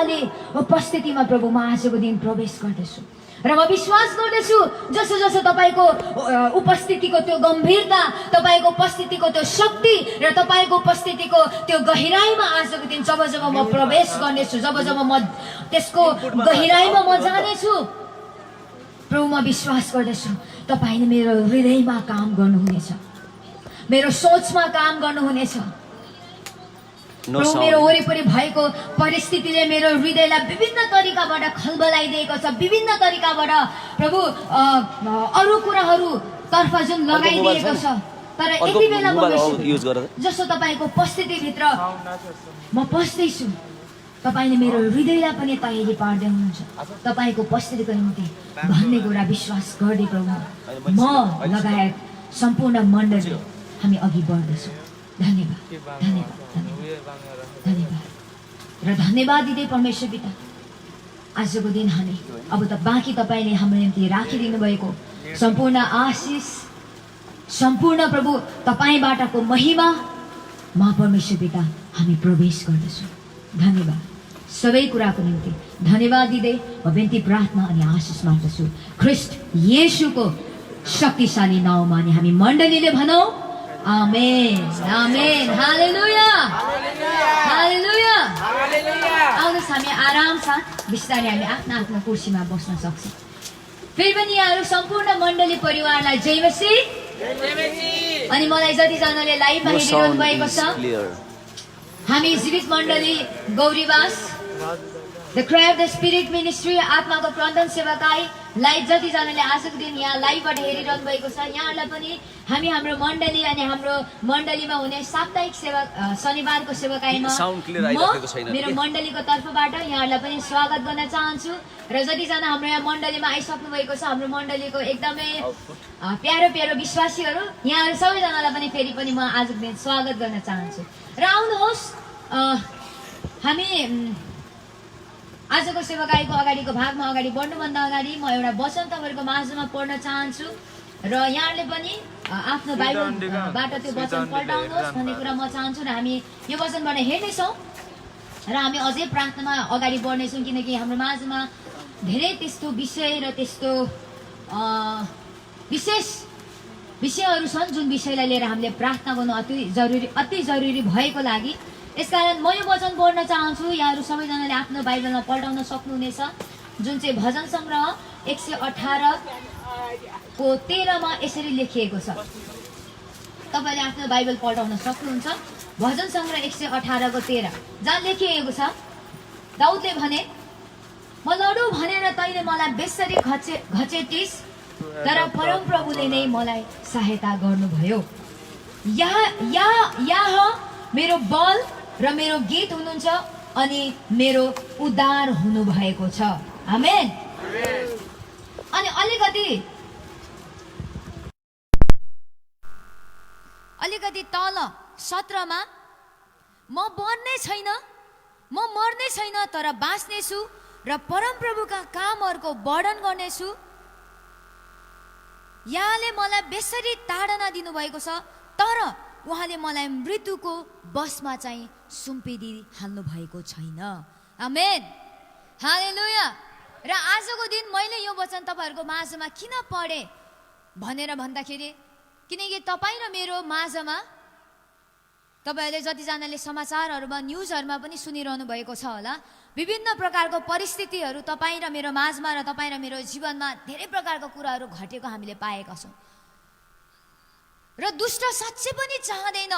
वाले उपस्थितिमा प्रभु म आजको दिन प्रवेश गर्दछु र म विश्वास गर्दछु जसो जसो तपाईको उपस्थितिको त्यो गम्भीरता, तपाईको उपस्थितिको त्यो शक्ति र तपाईको उपस्थितिको त्यो गहिराईमा आजको दिन जब जब म प्रवेश गर्नेछु, जब जब म त्यसको गहिराईमा म जानेछु, प्रभु म विश्वास गर्दछु तपाईले मेरो हृदयमा काम गर्नुहुनेछ, मेरो सोचमा काम गर्नुहुनेछ। प्रभु मेरो वरिपरि भएको परिस्थितिले मेरो हृदयलाई विभिन्न तरिकाबाट खलबलाइदिएको छ, विभिन्न तरिकाबाट प्रभु अरू कुराहरू तर्फ जुन लगाइदिएको छ। तर यति बेला म जसो तपाईको उपस्थितिभित्र म पस्दैछु, तपाईले मेरो हृदयलाई पनि तयारी पार्दै हुनुहुन्छ तपाईको उपस्थितिको निम्ति भन्ने कुरा विश्वास गर्दै प्रभु म लगायत सम्पूर्ण मण्डली हामी अघि बढ्दछौँ। धन्यवाद, धन्यवाद, धन्यवाद र धन्यवाद दिँदै परमेश्वर पिता आजको दिन हामी अब त बाँकी तपाईले हाम्रो निम्ति राखिदिनु भएको सम्पूर्ण आशिष, सम्पूर्ण प्रभु तपाईबाटको महिमा म परमेश्वर पिता हामी प्रवेश गर्दछौँ। धन्यवाद, सबै कुराको निम्ति धन्यवाद दिँदै म बिन्ती, प्रार्थना अनि आशिष माग्दछु ख्रीष्ट येशूको शक्तिशाली नाउँमा अनि हामी मण्डलीले भनौँ आमेन, आमेन, हालेलुया, हालेलुया। आउनुहोस् हामी आराम साथ बिस्तारै हामी आफ्नो आफ्नो कुर्सीमा बस्न सक्छौँ। फेरि पनि यहाँहरू सम्पूर्ण मण्डली परिवारलाई जय मसीह। अनि मलाई जतिजनाले लाइभमा हेरिरहनु भएको छ, हामी जीवित मण्डली गौरीवास describe the spirit ministry आत्माको प्रबन्धन सेवाकाई लाइभ जतिजनाले आजको दिन यहाँ लाइभबाट हेरिरहनु भएको छ, यहाँहरूलाई पनि हामी हाम्रो मण्डली अनि हाम्रो मण्डलीमा हुने साप्ताहिक सेवा शनिबारको सेवाकाईमा मेरो मण्डलीको तर्फबाट यहाँहरूलाई पनि स्वागत गर्न चाहन्छु। र जतिजना हाम्रो यहाँ मण्डलीमा आइसक्नु भएको छ, हाम्रो मण्डलीको एकदमै प्यारो प्यारो विश्वासीहरू, यहाँहरू सबैजनालाई पनि फेरि पनि म आजको दिन स्वागत गर्न चाहन्छु। र आउनुहोस् हामी आजको सेवाकाईको अगाडिको भागमा अगाडि बढ्नुभन्दा अगाडि म एउटा वचन तपाईँहरूको माझमा पढ्न चाहन्छु र यहाँहरूले पनि आफ्नो बाइबलबाट त्यो वचन पल्टाउनुहोस् भन्ने कुरा म चाहन्छु र हामी यो वचनबाट हेर्नेछौँ र हामी अझै प्रार्थनामा अगाडि बढ्नेछौँ, किनकि हाम्रो माझमा धेरै त्यस्तो विषय र त्यस्तो विशेष विषयहरू छन् जुन विषयलाई लिएर हामीले प्रार्थना गर्नु अति जरुरी भएको लागि यसकारण म यो वचन पढ्न चाहन्छु। यहाँहरू सबैजनाले आफ्नो बाइबलमा पल्टाउन सक्नुहुनेछ, जुन चाहिँ भजन सङ्ग्रह 118 को 13 मा यसरी लेखिएको छ। तपाईले आफ्नो बाइबल पल्टाउन सक्नुहुन्छ। भजन सङ्ग्रह 118 को 13 जहाँ लेखिएको छ, दाउदले भने म लडु भनेर तैले मलाई बेसरी घचेटिस, तर परमप्रभुले नै मलाई सहायता गर्नुभयो। यहाँ मेरो बल र मेरो गीत हुनुहुन्छ अनि मेरो उद्धार हुनुभएको छ। आमेन। अनि अलिकति तल 17 मा म मर्ने छैन, म मर्ने छैन तर बाँच्नेछु र परमप्रभुका कामहरूको वर्णन गर्नेछु। यहाँले मलाई बेसरी ताडना दिनुभएको छ, तर उहाँले मलाई मृत्युको बसमा चाहिँ सुम्पिदिहाल्नु भएको छैन। आमेन, हालेलुया। र आजको दिन मैले यो वचन तपाईँहरूको माझमा किन पढेँ भनेर भन्दाखेरि, किनकि तपाईँ र मेरो माझमा तपाईँहरूले जतिजनाले समाचारहरूमा न्युजहरूमा पनि सुनिरहनु भएको छ होला, विभिन्न प्रकारको परिस्थितिहरू तपाईँ र मेरो माझमा र तपाईँ र मेरो जीवनमा धेरै प्रकारको कुराहरू घटेको हामीले पाएका छौँ। र दुष्ट साँच्चै पनि चाहँदैन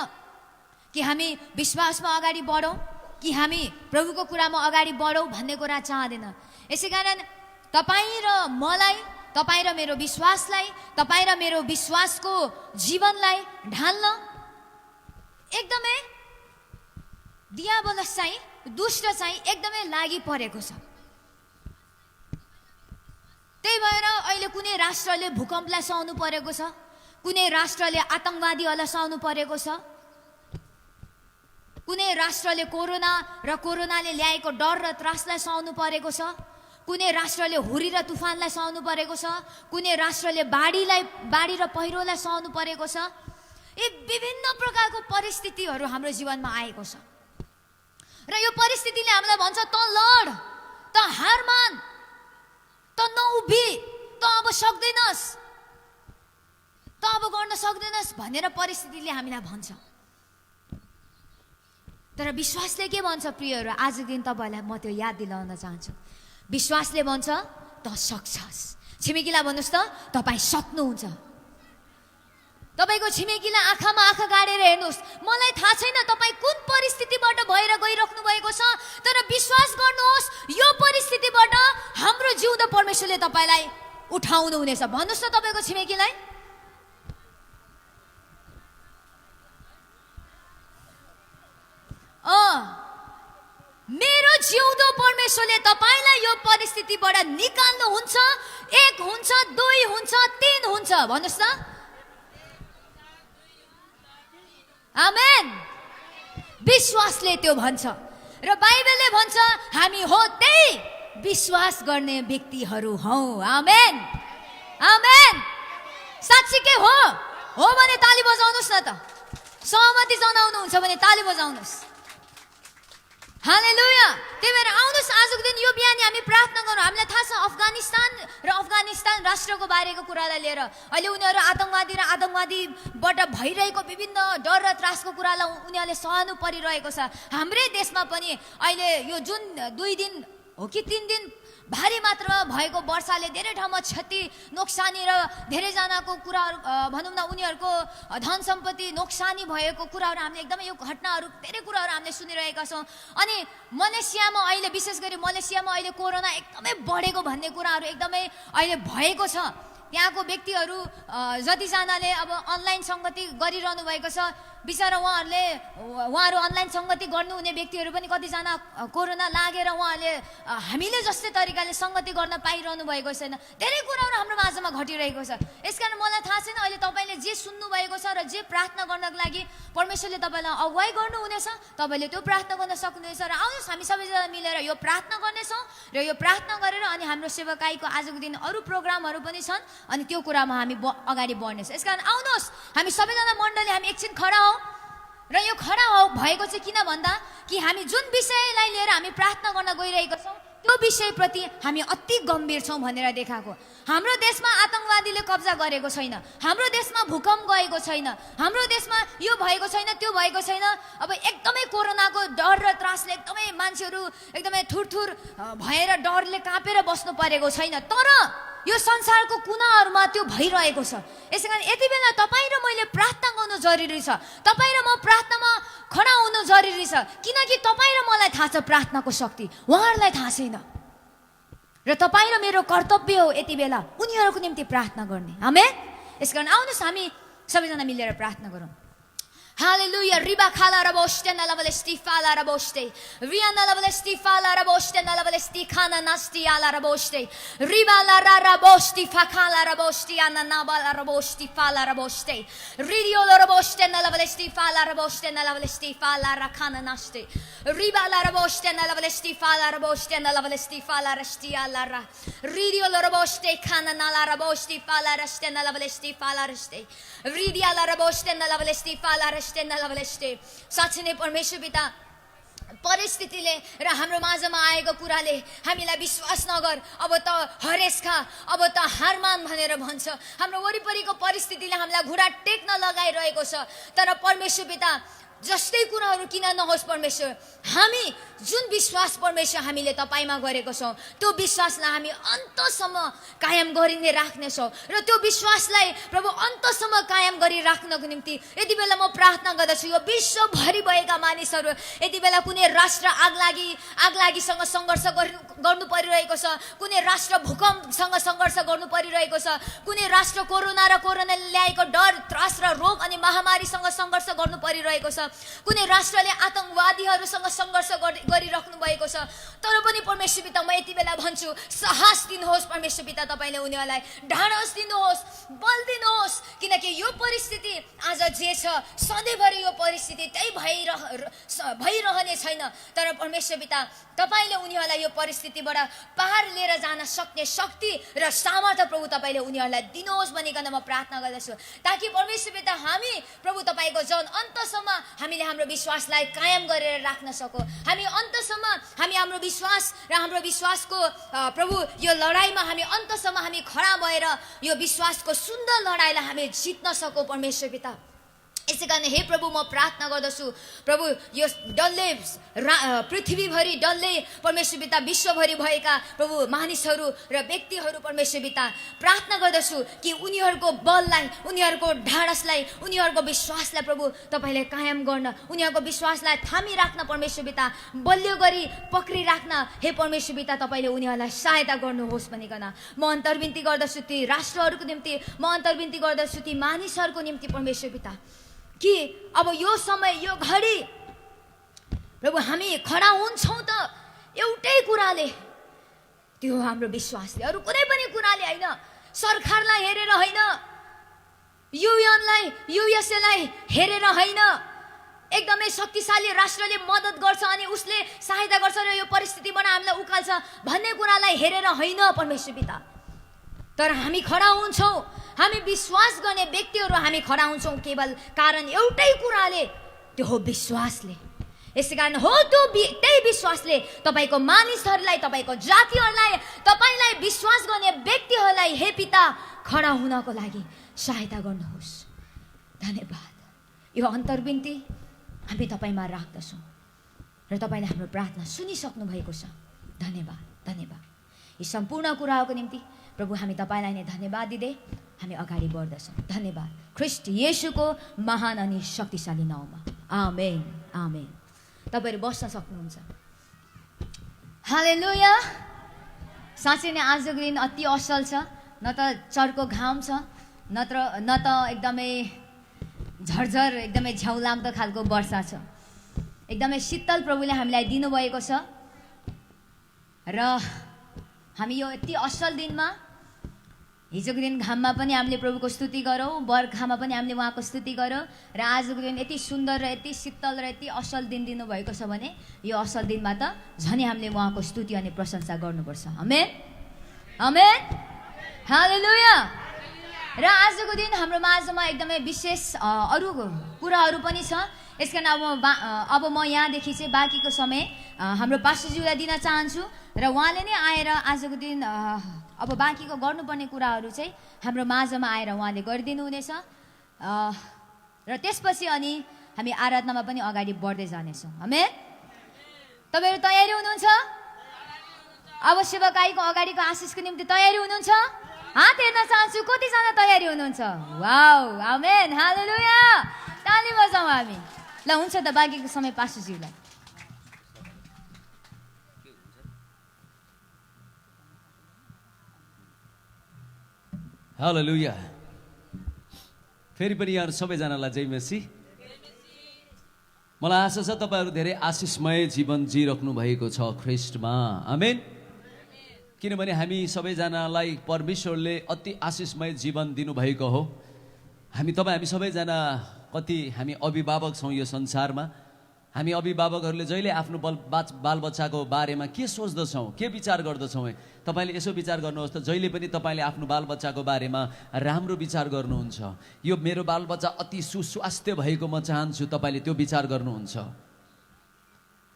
कि हामी विश्वासमा अगाडि बढौँ, कि हामी प्रभुको कुरामा अगाडि बढौँ भन्ने कुरा चाहँदैन। यसै कारण तपाईँ र मलाई, तपाईँ र मेरो विश्वासलाई, तपाईँ र मेरो विश्वासको जीवनलाई ढाल्न एकदमै दियाबलस चाहिँ, दुष्ट चाहिँ एकदमै लागि परेको छ। त्यही भएर अहिले कुनै राष्ट्रले भूकम्पलाई सहनु परेको छ, कुनै राष्ट्रले आतंकवादीहरूलाई सहनु परेको छ, कुनै राष्ट्रले कोरोनाले ल्याएको डर र त्रासलाई सहनु परेको छ, कुनै राष्ट्रले हुरी र तुफानलाई सहनु परेको छ, कुनै राष्ट्रले बाढी र पहिरोलाई सहनु परेको छ। यी विभिन्न प्रकारको परिस्थितिहरू हाम्रो जीवनमा आएको छ र यो परिस्थितिले हामीलाई भन्छ त लड, त हार मान, त नउभि, त अब सक्दैनस्, त अब गर्न सक्दैनस् भनेर परिस्थितिले हामीलाई भन्छ। तर विश्वासले के भन्छ प्रियहरू, आजको दिन तपाईहरुलाई म त्यो याद दिलाउन चाहन्छु। विश्वासले भन्छ त सक्छस्। छिमेकीलाई भन्नुस् त तपाई सक्नुहुन्छ। तपाईको छिमेकीलाई आँखामा आँखा गाडेर हेर्नुस्। मलाई थाहा छैन तपाई कुन परिस्थितिबाट भएर गइराख्नु भएको छ, तर विश्वास गर्नुहोस् यो परिस्थितिबाट हाम्रो जिउँदो परमेश्वरले तपाईलाई उठाउनु हुनेछ। भन्नुस् त तपाईको छिमेकीलाई। मेरो जिउँदो परमेश्वरले तपाईलाई यो परिस्थितिबाट निकाल्नुहुन्छ। 1 हुन्छ, 2 हुन्छ, 3 हुन्छ। भन्नुस् त आमेन। विश्वासले त्यो भन्छ र बाइबलले भन्छ हामी हो त्यही विश्वास गर्ने व्यक्तिहरू हौ। आमेन, आमेन। साच्चीकै हो भने ताली बजाउनुस् न त। सहमति जनाउनुहुन्छ भने ताली बजाउनुस्। हालेलुया। त्यही भएर आउनुस् आजको दिन यो बिहानी हामी प्रार्थना गरौँ। हामीलाई थाहा छ अफगानिस्तान राष्ट्रको बारेको कुरालाई लिएर अहिले उनीहरू आतंकवादी र आतंकवादीबाट भइरहेको विभिन्न डर र त्रासको कुरालाई उनीहरूले सहनु परिरहेको छ। हाम्रै देशमा पनि अहिले यो जुन 2 दिन हो कि 3 दिन भारी मात्रामा भएको वर्षाले धेरै ठाउँमा क्षति नोक्सानी र धेरैजनाको कुराहरू भनौँ न उनीहरूको धन सम्पत्ति नोक्सानी भएको कुराहरू हामीले एकदमै यो घटनाहरू धेरै कुराहरू हामीले सुनिरहेका छौँ। अनि मलेसियामा अहिले विशेष गरी मलेसियामा अहिले कोरोना एकदमै बढेको भन्ने कुराहरू एकदमै अहिले भएको छ। त्यहाँको व्यक्तिहरू जतिजनाले अब अनलाइन संगति गरिरहनु भएको छ, बिचरा उहाँहरू अनलाइन संगति गर्नुहुने व्यक्तिहरू पनि कतिजना कोरोना लागेर उहाँहरूले हामीले जस्तै तरिकाले संगति गर्न पाइरहनु भएको छैन। धेरै कुराहरू हाम्रो माझमा घटिरहेको छ। यसकारण मलाई थाहा छैन अहिले तपाईँले जे सुन्नु भएको छ र जे प्रार्थना गर्नको लागि परमेश्वरले तपाईँलाई अगुवाई गर्नुहुनेछ, तपाईँले त्यो प्रार्थना गर्न सक्नुहुनेछ। र आउनुहोस् हामी सबैजना मिलेर यो प्रार्थना गर्नेछौँ र यो प्रार्थना गरेर अनि हाम्रो सेवाकाईको आजको दिन अरू प्रोग्रामहरू पनि छन् अनि त्यो कुरामा हामी अगाडि बढ्नेछौँ। यसकारण आउनुहोस् हामी सबैजना मण्डली हामी एकछिन खडा हौँ र यो खडा भएको चाहिँ किन भन्दा कि हामी जुन विषयलाई लिएर हामी प्रार्थना गर्न गइरहेका छौँ त्यो विषयप्रति हामी अति गम्भीर छौँ भनेर देखाएको। हाम्रो देशमा आतंकवादीले कब्जा गरेको छैन, हाम्रो देशमा भूकम्प गएको छैन, हाम्रो देशमा यो भएको छैन त्यो भएको छैन। अब एकदमै कोरोनाको डर र त्रासले एकदमै मान्छेहरू एकदमै थुरथुर भएर डरले कापेर बस्नु परेको छैन, तर यो संसारको कुनाहरूमा त्यो भइरहेको छ। यसैकारण यति बेला तपाईँ र मैले प्रार्थना गर्नु जरुरी छ। तपाईँ र म प्रार्थनामा खडा हुनु जरुरी छ, किनकि तपाईँ र मलाई थाहा छ प्रार्थनाको शक्ति, उहाँहरूलाई थाहा छैन। र तपाईँ र मेरो कर्तव्य हो यति बेला उनीहरूको निम्ति प्रार्थना गर्ने। आमेन। यसकारण आउनुहोस् हामी सबैजना मिलेर प्रार्थना गरौँ। Hallelujah. Riba kala raboste na lavale stifala raboste. Riana lavale stifala raboste na lavale stikana nasti ala raboste. Riba la rabosti fakala rabosti ana nabala rabosti fala raboste. Ridio la raboste na lavale stifala raboste na lavale stifala rakana nasti. Riba la raboste na lavale stifala raboste na lavale stifala rasti ala ra. Ridio la raboste kana na la rabosti fala raste na lavale stifala raste. Ridia la raboste na lavale stifala raste. साँच्चै नै परमेश्वर पिता परिस्थितिले र हाम्रो माझमा आएको कुराले हामीलाई विश्वास नगर, अब त हरेस खा, अब त हार मान भनेर भन्छ। हाम्रो वरिपरिको परिस्थितिले हामीलाई घुँडा टेक्न लगाइरहेको छ, तर परमेश्वर पिता जस्तै कुराहरू किन नहोस् परमेश्वर, हामी जुन विश्वास परमेश्वर हामीले तपाईमा गरेको छौँ त्यो विश्वासलाई हामी अन्तसम्म कायम गरिने राख्नेछौँ र त्यो विश्वासलाई प्रभु अन्तसम्म कायम गरिराख्नको निम्ति यति बेला म प्रार्थना गर्दछु। यो विश्वभरि भएका मानिसहरू यति बेला कुनै राष्ट्र आगलागीसँग सङ्घर्ष गर्नु परिरहेको छ, कुनै राष्ट्र भूकम्पसँग सङ्घर्ष गर्नु परिरहेको छ, कुनै राष्ट्र कोरोना ल्याएको डर त्रास र रोग अनि महामारीसँग सङ्घर्ष गर्नु परिरहेको छ, कुनै राष्ट्रले आतंकवादीहरूसँग सङ्घर्ष गरिराख्नु भएको छ। तर पनि परमेश्वर पिता म यति बेला भन्छु साहस दिनुहोस् परमेश्वर पिता, तपाईँले उनीहरूलाई ढाडस दिनुहोस्, बल दिनुहोस्, किनकि यो परिस्थिति आज जे छ सधैँभरि यो परिस्थिति त्यही भइरहने छैन। तर परमेश्वर पिता तपाईँले उनीहरूलाई यो परिस्थितिबाट पार लिएर जान सक्ने शक्ति र सामर्थ्य प्रभु तपाईँले उनीहरूलाई दिनुहोस् भनिकन म प्रार्थना गर्दछु, ताकि परमेश्वर पिता हामी प्रभु तपाईँको जन अन्तसम्म हामीले हाम्रो विश्वासलाई कायम गरेर राख्न सकौँ, हामी अन्तसम्म हामी हाम्रो विश्वास र हाम्रो विश्वासको प्रभु यो लडाइँमा हामी अन्तसम्म हामी खडा भएर यो विश्वासको सुन्दर लडाइँलाई हामी जित्न सकौँ परमेश्वर पिता। यसै कारण हे प्रभु म प्रार्थना गर्दछु प्रभु यो डल्लै पृथ्वीभरि डल्लै परमेश्वर पिता विश्वभरि भएका प्रभु मानिसहरू र व्यक्तिहरू परमेश्वर पिता प्रार्थना गर्दछु कि उनीहरूको बललाई, उनीहरूको ढाडसलाई, उनीहरूको विश्वासलाई प्रभु तपाईँले कायम गर्न, उनीहरूको विश्वासलाई थामिराख्न परमेश्वर पिता, बलियो गरी पक्रिराख्न हे परमेश्वर पिता तपाईँले उनीहरूलाई सहायता गर्नुहोस् भनिकन म अन्तर्विन्ती गर्दछु ती राष्ट्रहरूको निम्ति, म अन्तर्विन्ती गर्दछु ती मानिसहरूको निम्ति परमेश्वर पिता कि अब यो समय यो घडी प्रभु हामी खडा हुन्छौँ त एउटै कुराले, त्यो हाम्रो विश्वासले, अरू कुनै पनि कुराले होइन, सरकारलाई हेरेर होइन, युएनलाई युएसएलाई हेरेर होइन, एकदमै शक्तिशाली राष्ट्रले मद्दत गर्छ अनि उसले सहायता गर्छ र यो परिस्थितिबाट हामीलाई उकाल्छ भन्ने कुरालाई हेरेर होइन परमेश्वर पिता, तर हामी खडा हुन्छौँ, हामी विश्वास गर्ने व्यक्तिहरू हामी खडा हुन्छौँ केवल कारण एउटै कुराले, त्यो हो विश्वासले। यसै कारण हो त्यो त्यही विश्वासले तपाईँको मानिसहरूलाई, तपाईँको जातिहरूलाई, तपाईँलाई विश्वास गर्ने व्यक्तिहरूलाई हे पिता खडा हुनको लागि सहायता गर्नुहोस्। धन्यवाद। यो अन्तर्विन्ती हामी तपाईँमा राख्दछौँ र तपाईँले हाम्रो प्रार्थना सुनिसक्नु भएको छ। धन्यवाद, धन्यवाद। यी सम्पूर्ण कुराहरूको निम्ति प्रभु हामी तपाईँलाई नै धन्यवाद दिँदै हामी अगाडि बढ्दछौँ। धन्यवाद ख्रीष्ट येशूको महान अनि शक्तिशाली नाउँमा, आमेन, आमेन। तपाईँहरू बस्न सक्नुहुन्छ। हालेलुया। साँच्चै नै आजको दिन अति असल छ, न त चर्को घाम छ, न त एकदमै झरझर एकदमै झ्याउ लाग्दो खालको वर्षा छ, एकदमै शीतल प्रभुले हामीलाई दिनुभएको छ र हामी यो यति असल दिनमा, हिजोको दिन घाममा पनि हामीले प्रभुको स्तुति गरौँ, बर्खामा पनि हामीले उहाँको स्तुति गरौँ र आजको दिन यति सुन्दर र यति शीतल र यति असल दिन दिनुभएको छ भने यो असल दिनमा त झनै हामीले उहाँको स्तुति अनि प्रशंसा गर्नुपर्छ। आमेन, आमेन, हालेलुया। र आजको दिन हाम्रो माझमा एकदमै विशेष अरू कुराहरू पनि छ। यसकारण अब म यहाँदेखि चाहिँ बाँकीको समय हाम्रो पास्टरज्यूलाई दिन चाहन्छु र उहाँले नै आएर आजको दिन अब बाँकीको गर्नुपर्ने कुराहरू चाहिँ हाम्रो माझमा आएर उहाँले गरिदिनु हुनेछ र त्यसपछि अनि हामी आराधनामा पनि अगाडि बढ्दै जानेछौँ। आमेन। तपाईँहरू तयारी हुनुहुन्छ? अब सेवाकाईको अगाडिको आशिषको निम्ति तयारी हुनुहुन्छ? हात हेर्न चाहन्छु, कतिजना तयारी हुनुहुन्छ? वाउ, आमेन, हालेलुया। ताली बजाउँ हामी। ल हुन्छ त, बाँकीको समय पास्टरज्यूलाई। हालेलुया। फेरि पनि यहाँ सबैजनालाई जय मसी। मलाई आशा छ तपाईँहरू धेरै आशिषमय जीवन जिराख्नु भएको छ ख्रीष्टमा। आमेन। किनभने हामी सबैजनालाई परमेश्वरले अति आशिषमय जीवन दिनुभएको हो। हामी सबैजना कति हामी अभिभावक छौँ यो संसारमा। हामी अभिभावकहरूले जहिले आफ्नो बालबच्चाको बारेमा के सोच्दछौँ, के विचार गर्दछौँ? तपाईँले यसो विचार गर्नुहोस् त, जहिले पनि तपाईँले आफ्नो बालबच्चाको बारेमा राम्रो विचार गर्नुहुन्छ। यो मेरो बालबच्चा अति सुस्वास्थ्य भएको म चाहन्छु, तपाईँले त्यो विचार गर्नुहुन्छ।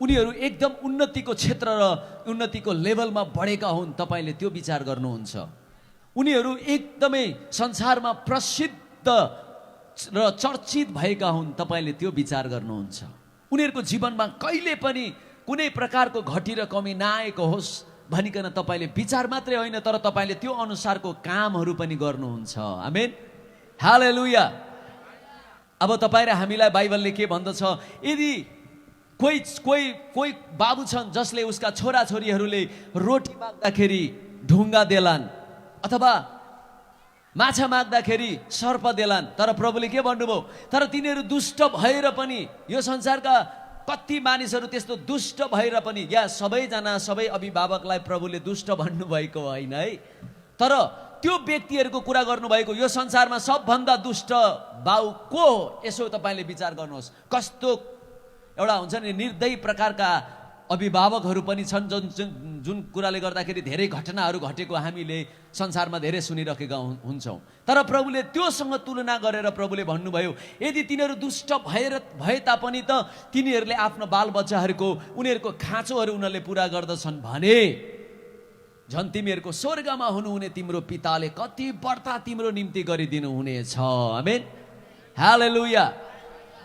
उनीहरू एकदम उन्नतिको क्षेत्र र उन्नतिको लेभलमा बढेका हुन्, तपाईँले त्यो विचार गर्नुहुन्छ। उनीहरू एकदमै संसारमा प्रसिद्ध र चर्चित भएका हुन्, तपाईँले त्यो विचार गर्नुहुन्छ। उनीहरूको जीवनमा कहिले पनि कुनै प्रकारको घटी र कमी नआएको होस् भनिकन तपाईँले विचार मात्रै होइन, तर तपाईँले त्यो अनुसारको कामहरू पनि गर्नुहुन्छ। आमेन, हालेलुया। अब तपाईँ र हामीलाई बाइबलले के भन्दछ? यदि कोही बाबु छन् जसले उसका छोराछोरीहरूले रोटी माग्दाखेरि ढुङ्गा देलान् अथवा माछा माग्दाखेरि सर्प देलान्, तर प्रभुले के भन्नुभयो? तर तिनीहरू दुष्ट भएर पनि, यो संसारका कति मानिसहरू त्यस्तो दुष्ट भएर पनि, या सबैजना सबै अभिभावकलाई प्रभुले दुष्ट भन्नुभएको होइन है, तर त्यो व्यक्तिहरूको कुरा गर्नुभएको। यो संसारमा सबभन्दा दुष्ट बाउ को हो? यसो तपाईँले विचार गर्नुहोस्। कस्तो एउटा हुन्छ नि निर्दयी प्रकारका अभिभावकहरू पनि छन् जुन कुराले गर्दाखेरि धेरै घटनाहरू घटेको हामीले संसारमा धेरै सुनिरहेका हुन्छौँ। तर प्रभुले त्योसँग तुलना गरेर प्रभुले भन्नुभयो, यदि तिनीहरू दुष्ट भए तापनि त तिनीहरूले आफ्नो बालबच्चाहरूको उनीहरूको खाँचोहरू उनीहरूले पुरा गर्दछन् भने झन् तिमीहरूको स्वर्गमा हुनुहुने तिम्रो पिताले कति बढ्ता तिम्रो निम्ति गरिदिनु हुनेछ। आमेन, हालेलुया।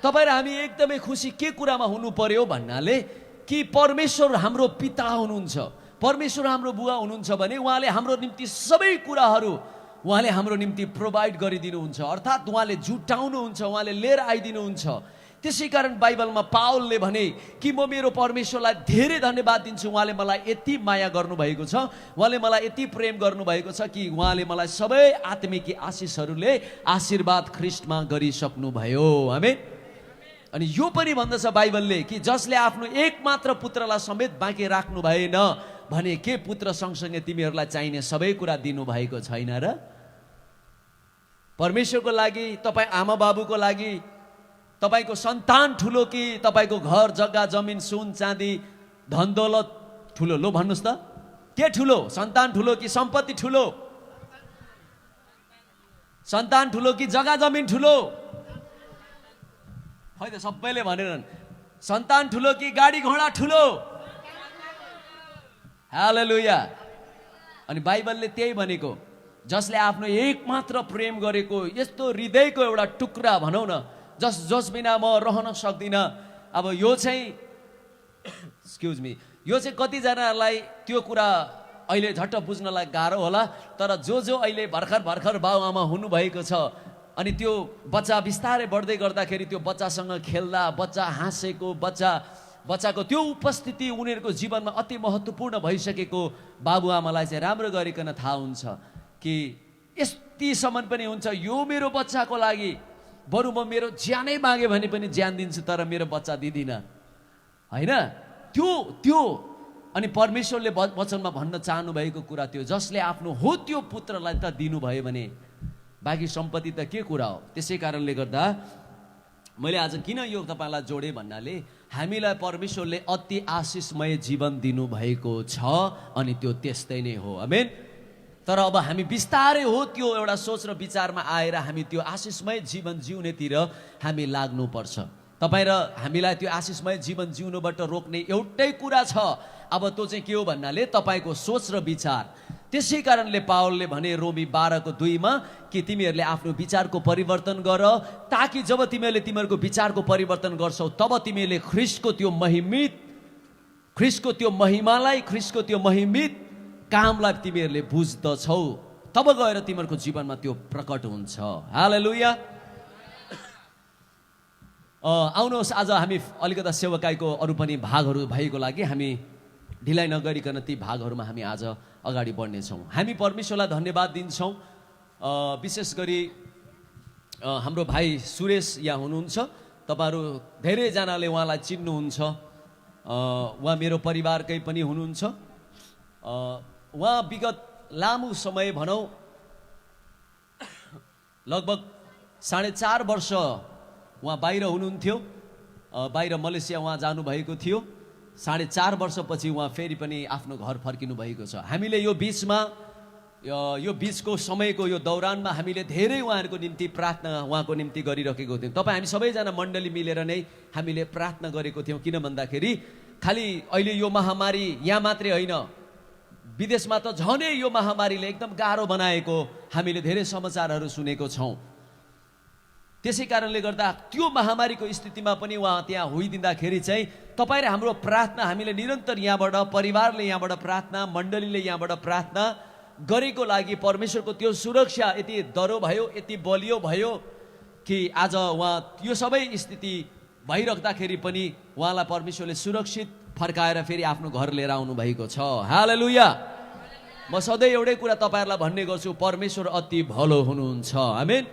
तपाईँ र हामी एकदमै खुसी के कुरामा हुनु पर्यो भन्नाले कि परमेश्वर हाम्रो पिता हुनुहुन्छ, परमेश्वर हाम्रो बुवा हुनुहुन्छ भने उहाँले हाम्रो निम्ति सबै कुराहरू उहाँले हाम्रो निम्ति प्रोभाइड गरिदिनुहुन्छ, अर्थात् उहाँले जुटाउनुहुन्छ, उहाँले लिएर आइदिनुहुन्छ। त्यसै कारण बाइबलमा पावलले भने कि म मेरो परमेश्वरलाई धेरै धन्यवाद दिन्छु, उहाँले मलाई यति माया गर्नुभएको छ, उहाँले मलाई यति प्रेम गर्नुभएको छ कि उहाँले मलाई सबै आत्मिक आशिषहरूले आशीर्वाद ख्रीष्टमा गरिसक्नुभयो। आमेन। अनि यो पनि भन्दछ बाइबलले कि जसले आफ्नो एकमात्र पुत्रलाई समेत बाँकी राख्नु भएन भने के पुत्र सँगसँगै तिमीहरूलाई चाहिने सबै कुरा दिनुभएको छैन र? परमेश्वरको लागि, तपाईँ आमा बाबुको लागि तपाईँको सन्तान ठुलो कि तपाईँको घर जग्गा जमिन सुन चाँदी धन दौलत ठुलो? लो भन्नुहोस् त, के ठुलो? सन्तान ठुलो कि सम्पत्ति ठुलो? सन्तान ठुलो कि जग्गा जमिन ठुलो? खै त सबैले भनेरन् सन्तान ठुलो कि गाडी घोडा ठुलो? हालेलुया। अनि बाइबलले त्यही भनेको, जसले आफ्नो एकमात्र प्रेम गरेको यस्तो हृदयको एउटा टुक्रा भनौँ न, जस बिना म रहन सक्दिनँ। अब यो चाहिँ एक्सक्युज मी, यो चाहिँ कतिजनालाई त्यो कुरा अहिले झट्ट बुझ्नलाई गाह्रो होला, तर जो अहिले भर्खर बाबुआमा हुनुभएको छ अनि त्यो बच्चा बिस्तारै बढ्दै गर्दाखेरि त्यो बच्चासँग खेल्दा, बच्चा हाँसेको, बच्चाको त्यो उपस्थिति उनीहरूको जीवनमा अति महत्त्वपूर्ण भइसकेको बाबुआमालाई चाहिँ राम्रो गरिकन थाहा हुन्छ कि यतिसम्म पनि हुन्छ यो मेरो बच्चाको लागि बरु म मेरो ज्यानै मागे भने पनि ज्यान दिन्छु तर मेरो बच्चा दिदिनँ, होइन? त्यो अनि परमेश्वरले वचनमा भन्न चाहनु भएको कुरा त्यो, जसले आफ्नो हो त्यो पुत्रलाई त दिनुभयो भने बाँकी सम्पत्ति त के कुरा हो? त्यसै कारणले गर्दा मैले आज किन यो तपाईँलाई जोडेँ भन्नाले हामीलाई परमेश्वरले अति आशिषमय जीवन दिनुभएको छ अनि त्यो त्यस्तै नै हो। आमेन। तर अब हामी बिस्तारै हो त्यो एउटा सोच र विचारमा आएर हामी त्यो आशिषमय जीवन जिउनेतिर हामी लाग्नुपर्छ। तपाईँ र हामीलाई त्यो आशिषमय जीवन जिउनुबाट रोक्ने एउटै कुरा छ, अब त्यो चाहिँ के हो भन्नाले तपाईँको सोच र विचार। त्यसै कारणले पावलले भने रोमी 12:2 कि तिमीहरूले आफ्नो विचारको परिवर्तन गर, ताकि जब तिमीहरूले तिमीहरूको विचारको परिवर्तन गर्छौ तब तिमीहरूले ख्रीष्टको त्यो महिमालाई, ख्रीष्टको त्यो महिमित कामलाई तिमीहरूले बुझ्दछौ, तब गएर तिमीहरूको जीवनमा त्यो प्रकट हुन्छ। हालेलुया। आउनुहोस् आज हामी अलिकता सेवकाईको अरू पनि भागहरू भएको लागि हामी ढिलाइ नगरिकन ती भागहरूमा हामी आज अगाडि बढ्नेछौँ। हामी परमेश्वरलाई धन्यवाद दिन्छौँ। विशेष गरी हाम्रो भाइ सुरेश यहाँ हुनुहुन्छ, तपाईँहरू धेरैजनाले उहाँलाई चिन्नुहुन्छ, उहाँ मेरो परिवारकै पनि हुनुहुन्छ। उहाँ विगत लामो समय भनौँ लगभग 4.5 वर्ष उहाँ बाहिर हुनुहुन्थ्यो, बाहिर मलेसिया उहाँ जानुभएको थियो। 4.5 वर्षपछि उहाँ फेरि पनि आफ्नो घर फर्किनु भएको छ। हामीले यो बिचको समयको यो दौरानमा हामीले धेरै उहाँहरूको निम्ति प्रार्थना उहाँको निम्ति गरिरहेको थियौँ। तपाईँ हामी सबैजना मण्डली मिलेर नै हामीले प्रार्थना गरेको थियौँ। किन भन्दाखेरि खालि अहिले यो महामारी यहाँ मात्रै होइन, विदेशमा त झनै यो महामारीले एकदम गाह्रो बनाएको हामीले धेरै समाचारहरू सुनेको छौँ। त्यसै कारणले गर्दा त्यो महामारीको स्थितिमा पनि उहाँ त्यहाँ होइदिँदाखेरि चाहिँ तपाईँ र हाम्रो प्रार्थना हामीले निरन्तर यहाँबाट, परिवारले यहाँबाट प्रार्थना, मण्डलीले यहाँबाट प्रार्थना गरेको लागि परमेश्वरको त्यो सुरक्षा यति दह्रो भयो, यति बलियो भयो कि आज उहाँ यो सबै स्थिति भइराख्दाखेरि पनि उहाँलाई परमेश्वरले सुरक्षित फर्काएर फेरि आफ्नो घर लिएर आउनु भएको छ। हालेलुया। म सधैँ एउटै कुरा तपाईँहरूलाई भन्ने गर्छु, परमेश्वर अति भलो हुनुहुन्छ। आमेन।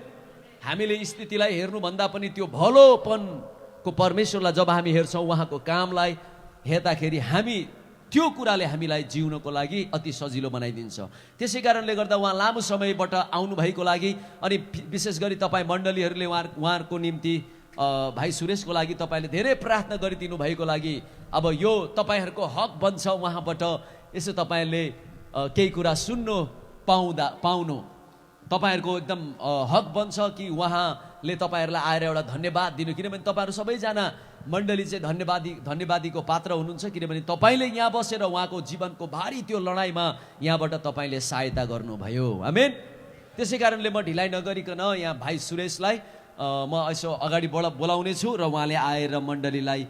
हामीले स्थितिलाई हेर्नुभन्दा पनि त्यो भलोपनको परमेश्वरलाई जब हामी हेर्छौँ, उहाँको कामलाई हेर्दाखेरि हामी त्यो कुराले हामीलाई जिउनको लागि अति सजिलो बनाइदिन्छ। त्यसै कारणले गर्दा उहाँ लामो समयबाट आउनुभएको लागि अनि विशेष गरी तपाईँ मण्डलीहरूले उहाँहरूको निम्ति भाइ सुरेशको लागि तपाईँले धेरै प्रार्थना गरिदिनु भएको लागि अब यो तपाईँहरूको हक बन्छ उहाँबाट यसो तपाईँले केही कुरा सुन्नु पाउनु तपाईँहरूको एकदम हक बन्छ कि उहाँले तपाईँहरूलाई आएर एउटा धन्यवाद दिनु, किनभने तपाईँहरू सबैजना मण्डली चाहिँ धन्यवादीको पात्र हुनुहुन्छ, किनभने तपाईँले यहाँ बसेर उहाँको जीवनको भारी त्यो लडाइँमा यहाँबाट तपाईँले सहायता गर्नुभयो। आमेन। त्यसै कारणले म ढिलाइ नगरिकन यहाँ भाइ सुरेशलाई म यसो अगाडि बोलाउने छु र उहाँले आएर मण्डलीलाई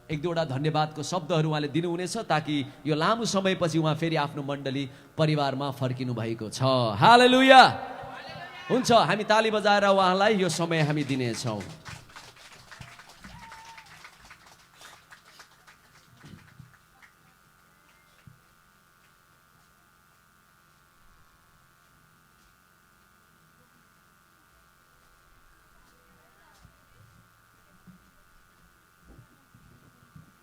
एक दुईवटा धन्यवादको शब्दहरू उहाँले दिनुहुनेछ, ताकि यो लामो समयपछि उहाँ फेरि आफ्नो मण्डली परिवारमा फर्किनु भएको छ। हालेलुया। हुन्छ, हामी ताली बजाएर उहाँलाई यो समय हामी दिनेछौँ।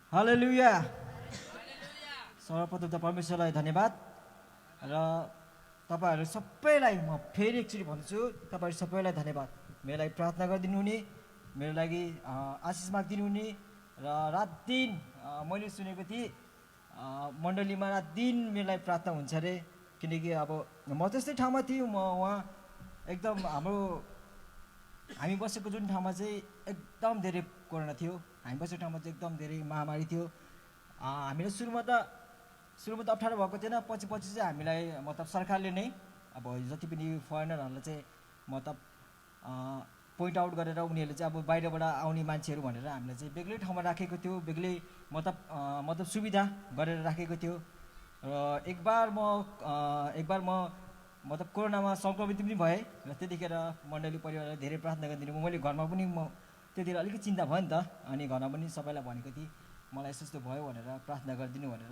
हालेलुया। सर्वप्रथम त परमेश्वरलाई धन्यवाद र तपाईँहरू सबैलाई म फेरि एकचोटि भन्छु, तपाईँहरू सबैलाई धन्यवाद। मेरो लागि प्रार्थना गरिदिनु हुने, मेरो लागि आशिष मागिदिनु हुने र रात दिन मैले सुनेको थिएँ मण्डलीमा रात दिन मेरो लागि प्रार्थना हुन्छ अरे, किनकि अब म त्यस्तै ठाउँमा थिएँ, म उहाँ एकदम हामी बसेको जुन ठाउँमा चाहिँ एकदम धेरै कोरोना थियो, हामी बसेको ठाउँमा चाहिँ एकदम धेरै महामारी थियो। हामीलाई सुरुमा त अप्ठ्यारो भएको थिएन, पछि चाहिँ हामीलाई मतलब सरकारले नै अब जति पनि फरेनरहरूलाई चाहिँ मतलब पोइन्ट आउट गरेर उनीहरूले चाहिँ अब बाहिरबाट आउने मान्छेहरू भनेर हामीलाई चाहिँ बेग्लै ठाउँमा राखेको थियो, बेग्लै मतलब सुविधा गरेर राखेको थियो। र एक बार म मतलब कोरोनामा सङ्क्रमित पनि भएँ र त्यतिखेर मण्डली परिवारलाई धेरै प्रार्थना गरिदिनु। मैले घरमा पनि म त्यतिखेर अलिकति चिन्ता भयो नि त, अनि घरमा पनि सबैलाई भनेको थिएँ मलाई यस्तो भयो भनेर प्रार्थना गरिदिनु भनेर।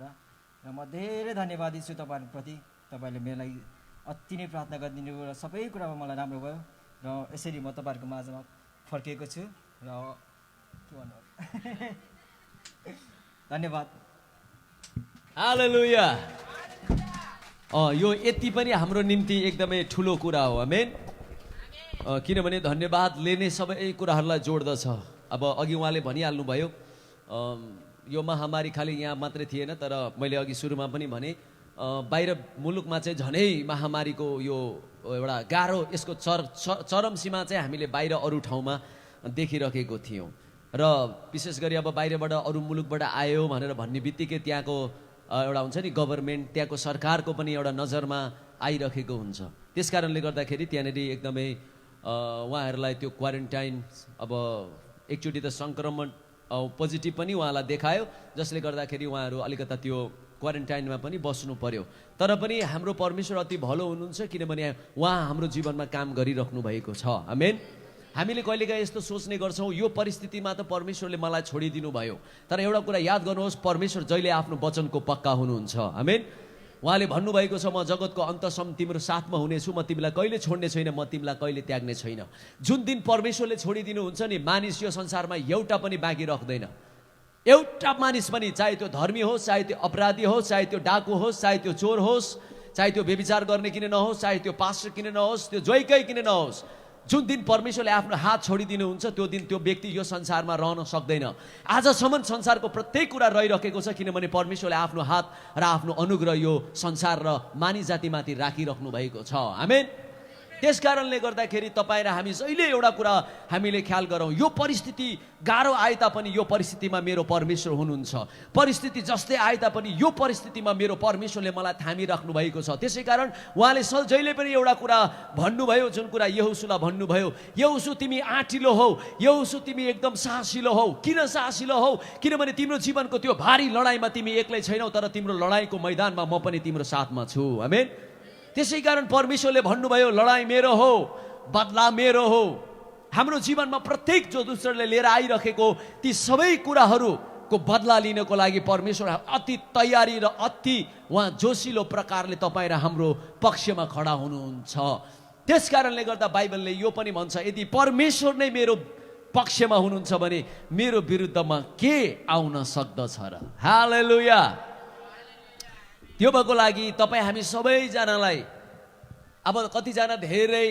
र म धेरै धन्यवादी छु तपाईँहरूप्रति, तपाईँहरूले मेरो लागि अति नै प्रार्थना गरिदिनु र सबै कुरामा मलाई राम्रो भयो र यसरी म तपाईँहरूको माझमा फर्किएको छु र के भन्नु धन्यवाद। हालेलुया। यो यति पनि हाम्रो निम्ति एकदमै ठुलो कुरा हो। आमेन। किनभने धन्यवादले नै सबै कुराहरूलाई जोड्दछ। अब अघि उहाँले भनिहाल्नुभयो यो महामारी खालि यहाँ मात्रै थिएन, तर मैले अघि सुरुमा पनि भने बाहिर मुलुकमा चाहिँ झनै महामारीको यो एउटा गाह्रो यसको चरम सीमा चाहिँ हामीले बाहिर अरू ठाउँमा देखिरहेको थियौँ। र विशेष गरी अब बाहिरबाट अरू मुलुकबाट आयो भनेर भन्ने बित्तिकै त्यहाँको एउटा हुन्छ नि गभर्मेन्ट, त्यहाँको सरकारको पनि एउटा नजरमा आइरहेको हुन्छ। त्यस कारणले गर्दाखेरि त्यहाँनिर एकदमै उहाँहरूलाई त्यो क्वारेन्टाइन अब एकचोटि त सङ्क्रमण पोजिटिभ पनि उहाँलाई देखायो, जसले गर्दाखेरि उहाँहरू अलिकता त्यो क्वारेन्टाइनमा पनि बस्नु पर्यो। तर पनि हाम्रो परमेश्वर अति भलो हुनुहुन्छ, किनभने उहाँ हाम्रो जीवनमा काम गरिराख्नु भएको छ। आमेन। हामीले कहिलेकाहीँ यस्तो सोच्ने गर्छौँ यो परिस्थितिमा त परमेश्वरले मलाई छोडिदिनु भयो, तर एउटा कुरा याद गर्नुहोस्, परमेश्वर जहिले आफ्नो वचनको पक्का हुनुहुन्छ। आमेन। उहाँले भन्नुभएको छ म जगतको अन्तसम्म तिम्रो साथमा हुनेछु, म तिमीलाई कहिले छोड्ने छैन, म तिमीलाई कहिले त्याग्ने छैन। जुन दिन परमेश्वरले छोडिदिनुहुन्छ नि, मानिस यो संसारमा एउटा पनि बाँकी राख्दैन। एउटा मानिस पनि, चाहे त्यो धर्मी होस्, चाहे त्यो अपराधी होस्, चाहे त्यो डाकु होस्, चाहे त्यो चोर होस्, चाहे त्यो व्यभिचार गर्ने किन नहोस्, चाहे त्यो पास्टर किन नहोस्, त्यो जोइकै किन नहोस्, जुन दिन परमेश्वरले आफ्नो हात छोडिदिनुहुन्छ त्यो दिन त्यो व्यक्ति यो संसारमा रहन सक्दैन। आजसम्म संसारको प्रत्येक कुरा रहिरहेको छ, किनभने परमेश्वरले आफ्नो हात र आफ्नो अनुग्रह यो संसार र मानिस जातिमाथि राखिराख्नु भएको छ। आमेन। त्यस कारणले गर्दाखेरि तपाईँ र हामी जहिले एउटा कुरा हामीले ख्याल गरौँ, यो परिस्थिति गाह्रो आए तापनि यो परिस्थितिमा मेरो परमेश्वर हुनुहुन्छ। परिस्थिति जस्तै आए तापनि यो परिस्थितिमा मेरो परमेश्वरले मलाई थामिराख्नु भएको छ। त्यसै कारण उहाँले जहिले पनि एउटा कुरा भन्नुभयो, जुन कुरा यहोशूलाई भन्नुभयो, यहोशू तिमी आँटिलो हौ, यहोशू तिमी एकदम साहसिलो हौ। किन साहसिलो हौ? किनभने तिम्रो जीवनको त्यो भारी लडाइँमा तिमी एक्लै छैनौ, तर तिम्रो लडाइँको मैदानमा म पनि तिम्रो साथमा छु। आमेन। त्यसै कारण परमेश्वरले भन्नुभयो लडाइँ मेरो हो, बदला मेरो हो। हाम्रो जीवनमा प्रत्येक जो दुष्टले लिएर आइरहेको ती सबै कुराहरूको बदला लिनको लागि परमेश्वर अति तयारी र अति उहाँ जोसिलो प्रकारले तपाईँ र हाम्रो पक्षमा खडा हुनुहुन्छ। त्यस कारणले गर्दा बाइबलले यो पनि भन्छ, यदि परमेश्वर नै मेरो पक्षमा हुनुहुन्छ भने मेरो विरुद्धमा के आउन सक्दछ र? हालेलुया। त्यो भएको लागि तपाईँ हामी सबैजनालाई अब कतिजना धेरै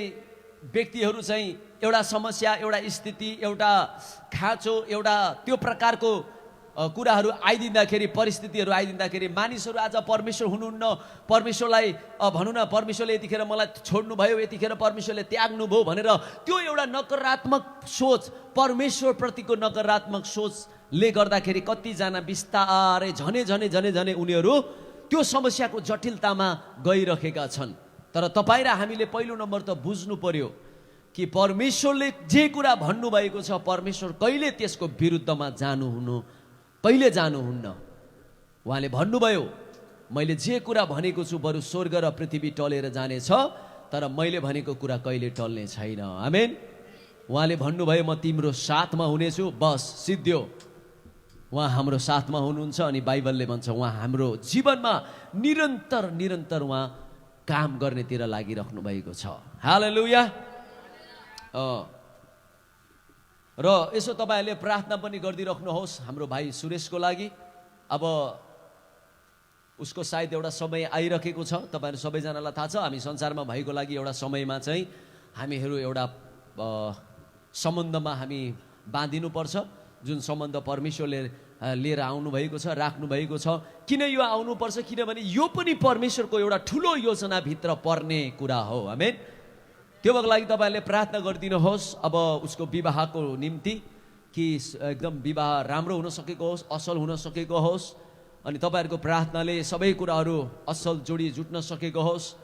व्यक्तिहरू चाहिँ एउटा समस्या, एउटा स्थिति, एउटा खाँचो, एउटा त्यो प्रकारको कुराहरू आइदिँदाखेरि, परिस्थितिहरू आइदिँदाखेरि मानिसहरू आज परमेश्वर हुनुहुन्न, परमेश्वरलाई भनौँ न परमेश्वरले यतिखेर मलाई छोड्नुभयो, यतिखेर परमेश्वरले त्याग्नुभयो भनेर त्यो एउटा नकारात्मक सोच, परमेश्वरप्रतिको नकारात्मक सोचले गर्दाखेरि कतिजना बिस्तारै झनै झनै झनै झनै उनीहरू त्यो समस्याको जटिलतामा गइरहेका छन्। तर तपाईँ र हामीले पहिलो नम्बर त बुझ्नु पर्यो कि परमेश्वरले जे कुरा भन्नुभएको छ, परमेश्वर कहिले त्यसको विरुद्धमा कहिले जानुहुन्न। उहाँले भन्नुभयो, मैले जे कुरा भनेको छु बरु स्वर्ग र पृथ्वी टलेर जानेछ, तर मैले भनेको कुरा कहिले टल्ने छैन। आमेन। उहाँले भन्नुभयो, म तिम्रो साथमा हुनेछु, बस सिद्धियो। उहाँ हाम्रो साथमा हुनुहुन्छ अनि बाइबलले भन्छ उहाँ हाम्रो जीवनमा निरन्तर निरन्तर उहाँ काम गर्नेतिर लागिराख्नु भएको छ। हालेलुया। र यसो तपाईँहरूले प्रार्थना पनि गरिदिइराख्नुहोस् हाम्रो भाइ सुरेशको लागि। अब उसको सायद एउटा समय आइरहेको छ, तपाईँहरू सबैजनालाई थाहा छ। हामी संसारमा भएको लागि एउटा समयमा चाहिँ हामीहरू एउटा सम्बन्धमा हामी बाँधिनुपर्छ, जुन सम्बन्ध परमेश्वरले लिएर आउनुभएको छ, राख्नुभएको छ। किन यो आउनुपर्छ? किनभने यो पनि परमेश्वरको एउटा ठुलो योजनाभित्र पर्ने कुरा हो। आमेन। त्यो भएको लागि तपाईँहरूले प्रार्थना गरिदिनुहोस् अब उसको विवाहको निम्ति, कि एकदम विवाह राम्रो हुन सकेको होस्, असल हुन सकेको होस्। अनि तपाईँहरूको प्रार्थनाले सबै कुराहरू असल जोडी जुट्न सकेको होस्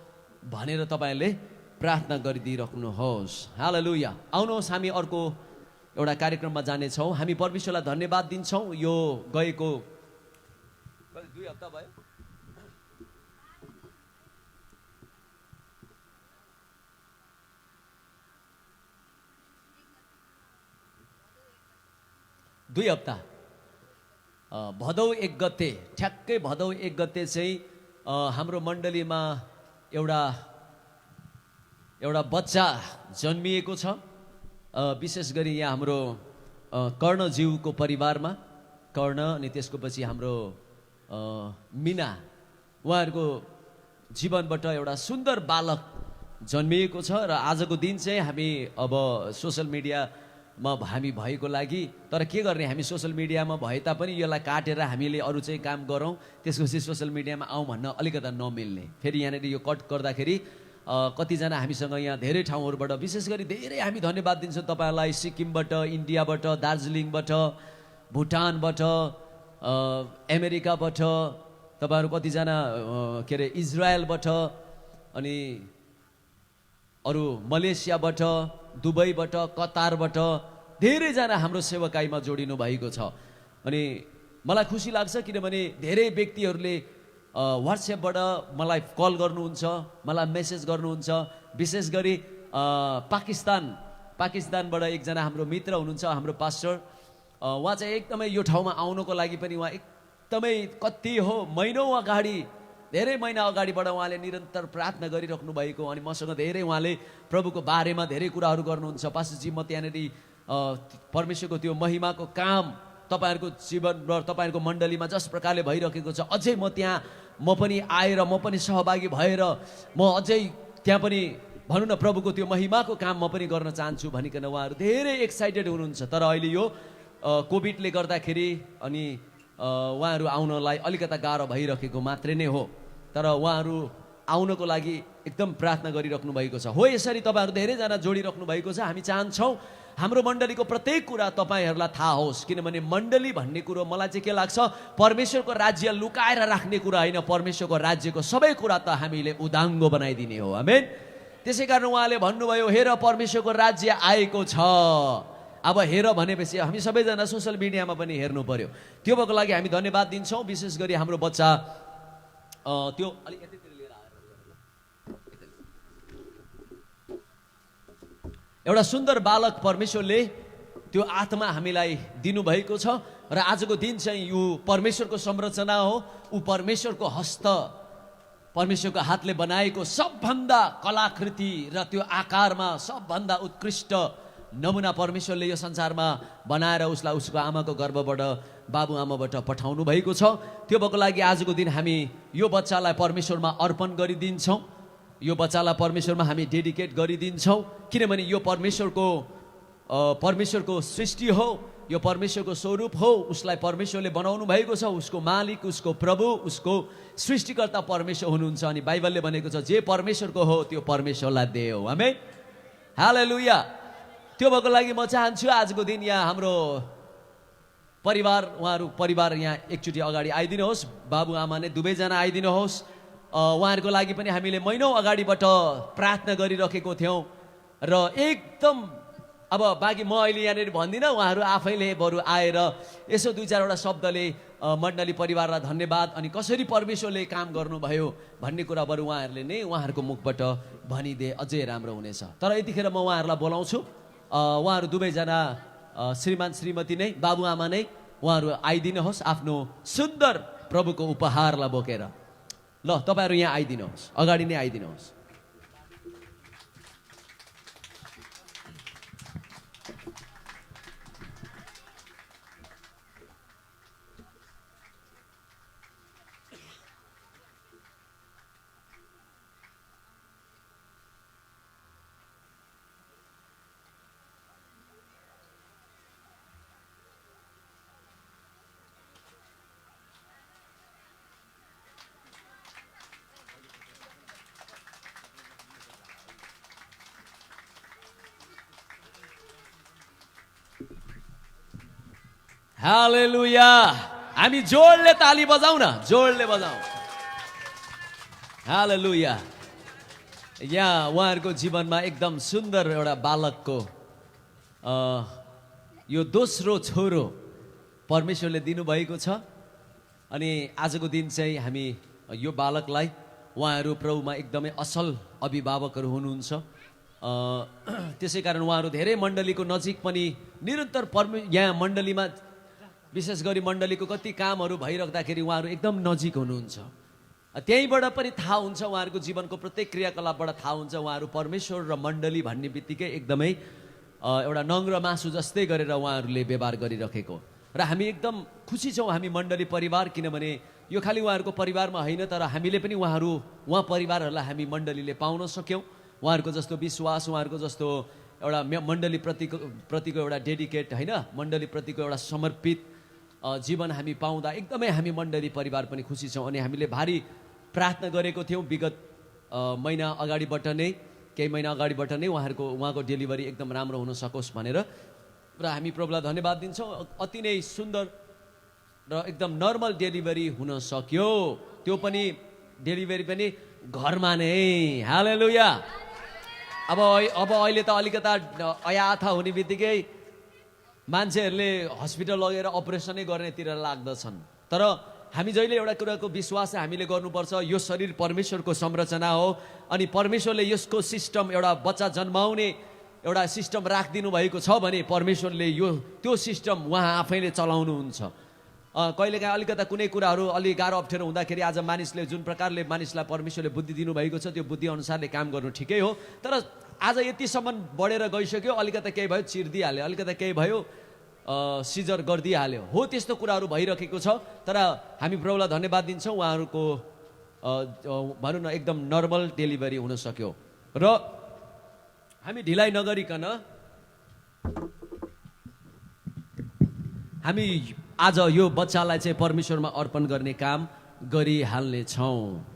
भनेर तपाईँहरूले प्रार्थना गरिदिइराख्नुहोस्। हालेलुया। आउनुहोस् हामी अर्को एउटा कार्यक्रममा जानेछौँ। हामी परमेश्वरलाई धन्यवाद दिन्छौँ। यो गएको 2 हप्ता भयो, दुई हप्ता भदौ 1 गते, ठ्याक्कै भदौ 1 गते चाहिँ हाम्रो मण्डलीमा एउटा बच्चा जन्मिएको छ। विशेष गरी यहाँ हाम्रो कर्णज्यूको परिवारमा, कर्ण अनि त्यसको पछि हाम्रो मिना, उहाँहरूको जीवनबाट एउटा सुन्दर बालक जन्मिएको छ। र आजको दिन चाहिँ हामी अब सोसल मिडियामा हामी भएको लागि, तर के गर्ने, हामी सोसल मिडियामा भए तापनि यसलाई काटेर हामीले अरू चाहिँ काम गरौँ, त्यसपछि सोसल मिडियामा आउँ भन्न अलिकता नमिल्ने। फेरि यहाँनिर यो कट गर्दाखेरि कतिजना हामीसँग यहाँ धेरै ठाउँहरूबाट, विशेष गरी धेरै हामी धन्यवाद दिन्छौँ तपाईँहरूलाई, सिक्किमबाट, इन्डियाबाट, दार्जिलिङबाट, भुटानबाट, अमेरिकाबाट, तपाईँहरू कतिजना के अरे इजरायलबाट, अनि अरू मलेसियाबाट, दुबईबाट, कतारबाट धेरैजना हाम्रो सेवकाईमा जोडिनु भएको छ। अनि मलाई खुसी लाग्छ किनभने धेरै व्यक्तिहरूले व्हाट्सएपबाट मलाई कल गर्नुहुन्छ, मलाई मेसेज गर्नुहुन्छ। विशेष गरी पाकिस्तानबाट एकजना हाम्रो मित्र हुनुहुन्छ, हाम्रो पास्टर। उहाँ चाहिँ एकदमै यो ठाउँमा आउनको लागि पनि उहाँ एकदमै कति हो महिनौँ अगाडि, धेरै महिना अगाडिबाट उहाँले निरन्तर प्रार्थना गरिराख्नु भएको। अनि मसँग धेरै उहाँले प्रभुको बारेमा धेरै कुराहरू गर्नुहुन्छ। पास्टरजी, म त्यहाँनिर परमेश्वरको त्यो महिमाको काम तपाईँहरूको जीवन र तपाईँहरूको मण्डलीमा जस प्रकारले भइरहेको छ, अझै म पनि आएर म पनि सहभागी भएर म अझै त्यहाँ पनि भनौँ न प्रभुको त्यो महिमाको काम म पनि गर्न चाहन्छु भनिकन उहाँहरू धेरै एक्साइटेड हुनुहुन्छ। तर अहिले यो कोभिडले गर्दाखेरि अनि उहाँहरू आउनलाई अलिकता गाह्रो भइरहेको मात्रै नै हो। तर उहाँहरू आउनको लागि एकदम प्रार्थना गरिराख्नु भएको छ। हो, यसरी तपाईँहरू धेरैजना जोडिराख्नु भएको छ। हामी चाहन्छौँ हाम्रो मण्डलीको प्रत्येक कुरा तपाईँहरूलाई थाहा होस्, किनभने मण्डली भन्ने कुरो मलाई चाहिँ के लाग्छ, परमेश्वरको राज्य लुकाएर राख्ने कुरा होइन, परमेश्वरको राज्यको सबै कुरा त हामीले उदाङ्गो बनाइदिने हो। आमेन। त्यसै कारण उहाँले भन्नुभयो, हेर परमेश्वरको राज्य आएको छ। अब हेर भनेपछि हामी सबैजना सोसल मिडियामा पनि हेर्नु पर्यो। त्यो भएको लागि हामी धन्यवाद दिन्छौँ। विशेष गरी हाम्रो बच्चा त्यो अलिक यतितिर लिएर आएर एउटा सुन्दर बालक परमेश्वरले त्यो आत्मा हामीलाई दिनुभएको छ। र आजको दिन चाहिँ यो परमेश्वरको संरचना हो। ऊ परमेश्वरको हस्त, परमेश्वरको हातले बनाएको सबभन्दा कलाकृति र त्यो आकारमा सबभन्दा उत्कृष्ट नमुना परमेश्वरले यो संसारमा बनाएर उसलाई उसको आमाको गर्भबाट, बाबुआमाबाट पठाउनु भएको छ। त्यो भएको लागि आजको दिन हामी यो बच्चालाई परमेश्वरमा अर्पण गरिदिन्छौँ। यो बच्चालाई परमेश्वरमा हामी डेडिकेट गरिदिन्छौँ, किनभने यो परमेश्वरको सृष्टि हो, यो परमेश्वरको स्वरूप हो, उसलाई परमेश्वरले बनाउनु भएको छ, उसको मालिक, उसको प्रभु, उसको सृष्टिकर्ता परमेश्वर हुनुहुन्छ। अनि बाइबलले भनेको छ जे परमेश्वरको हो त्यो परमेश्वरलाई देऊ। आमेन, हालेलुया। त्यो भएको लागि म चाहन्छु आजको दिन यहाँ हाम्रो उहाँहरू परिवार यहाँ एकचोटि अगाडि आइदिनुहोस्। बाबुआमा नै दुवैजना आइदिनुहोस्। उहाँहरूको लागि पनि हामीले महिनौँ अगाडिबाट प्रार्थना गरिरहेको थियौँ र एकदम अब बाँकी म अहिले यहाँनिर भन्दिनँ, उहाँहरू आफैले बरु आएर यसो 2-4वटा शब्दले मण्डली परिवारलाई धन्यवाद अनि कसरी परमेश्वरले काम गर्नुभयो भन्ने कुरा बरु उहाँहरूले नै उहाँहरूको मुखबाट भनिदिए अझै राम्रो हुनेछ। तर यतिखेर म उहाँहरूलाई बोलाउँछु। उहाँहरू दुवैजना श्रीमान श्रीमती नै, बाबुआमा नै, उहाँहरू आइदिनुहोस् आफ्नो सुन्दर प्रभुको उपहारलाई बोकेर। ल तपाईँहरू यहाँ आइदिनुहोस्, अगाडि नै आइदिनुहोस्। हालेलुया। हामी जोडले ताली बजाऊ न, जोडले बजाऊ। हालेलुया। यहाँ उहाँहरूको जीवनमा एकदम सुन्दर एउटा बालकको यो दोस्रो छोरो परमेश्वरले दिनुभएको छ। अनि आजको दिन चाहिँ हामी यो बालकलाई, उहाँहरू प्रभुमा एकदमै असल अभिभावकहरू हुनुहुन्छ। त्यसै कारण उहाँहरू धेरै मण्डलीको नजिक पनि निरन्तर यहाँ मण्डलीमा विशेष गरी मण्डलीको कति कामहरू भइराख्दाखेरि उहाँहरू एकदम नजिक हुनुहुन्छ। त्यहीँबाट पनि थाहा हुन्छ, उहाँहरूको जीवनको प्रत्येक क्रियाकलापबाट थाहा हुन्छ उहाँहरू परमेश्वर र मण्डली भन्ने बित्तिकै एकदमै एउटा नङ्ग्र मासु जस्तै गरेर उहाँहरूले व्यवहार गरिराखेको। र हामी एकदम खुसी छौँ हामी मण्डली परिवार, किनभने यो खालि उहाँहरूको परिवारमा होइन तर हामीले पनि उहाँ परिवारहरूलाई हामी मण्डलीले पाउन सक्यौँ। उहाँहरूको जस्तो विश्वास, उहाँहरूको जस्तो एउटा मण्डली प्रतिको एउटा डेडिकेट होइन, मण्डली प्रतिको एउटा समर्पित जीवन हामी पाउँदा एकदमै हामी मण्डली परिवार पनि खुसी छौँ। अनि हामीले भारी प्रार्थना गरेको थियौँ विगत महिना अगाडिबाट नै, केही महिना अगाडिबाट नै उहाँको डेलिभरी एकदम राम्रो हुन सकोस् भनेर। र हामी प्रभुलाई धन्यवाद दिन्छौँ, अति नै सुन्दर र एकदम नर्मल डेलिभरी हुन सक्यो। त्यो पनि डेलिभरी पनि घरमा नै। हालेलुया। अब अहिले त अलिकता अयाथा हुने बित्तिकै मान्छेहरूले हस्पिटल लगेर अपरेसनै गर्नेतिर लाग्दछन्। तर हामी जहिले एउटा कुराको विश्वास हामीले गर्नुपर्छ, यो शरीर परमेश्वरको संरचना हो अनि परमेश्वरले यसको सिस्टम, एउटा बच्चा जन्माउने एउटा सिस्टम राखिदिनु भएको छ भने परमेश्वरले त्यो सिस्टम उहाँ आफैले चलाउनुहुन्छ। कहिलेकाहीँ अलिकता कुनै कुराहरू अलि गाह्रो अप्ठ्यारो हुँदाखेरि आज मानिसले जुन प्रकारले मानिसलाई परमेश्वरले बुद्धि दिनुभएको छ त्यो बुद्धि अनुसारले काम गर्नु ठिकै हो। तर आज यतिसम्म बढेर गइसक्यो, अलिकता केही भयो चिर्दिहाल्यो, अलिकता केही भयो सिजर गरिदिइहाल्यो, हो त्यस्तो कुराहरू भइरहेको छ। तर हामी प्रभुलाई धन्यवाद दिन्छौँ, उहाँहरूको भनौँ न एकदम नर्मल डेलिभरी हुन सक्यो। र हामी ढिलाइ नगरिकन हामी आज यो बच्चालाई चाहिँ परमेश्वरमा अर्पण गर्ने काम गरिहाल्नेछौँ।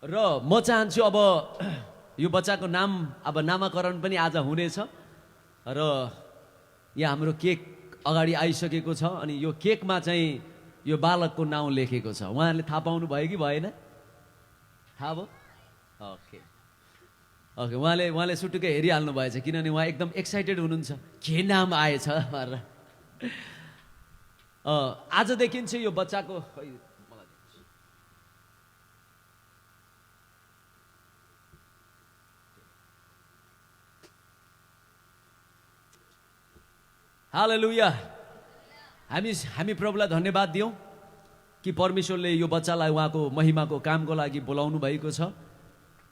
र म चाहन्छु अब यो बच्चाको नाम अब नामाकरण पनि आज हुनेछ। र यहाँ हाम्रो केक अगाडि आइसकेको छ अनि यो केकमा चाहिँ यो बालकको नाउँ लेखेको छ। उहाँहरूले थाहा पाउनु भयो कि भएन? थाहा भयो? ओके, उहाँले सुटुकै हेरिहाल्नु भएछ, किनभने उहाँ एकदम एक्साइटेड हुनुहुन्छ के नाम आएछ भनेर। आजदेखि चाहिँ यो बच्चाको हालेलुया। हामी प्रभुलाई धन्यवाद दियौँ कि परमेश्वरले यो बच्चालाई उहाँको महिमाको कामको लागि बोलाउनु भएको छ।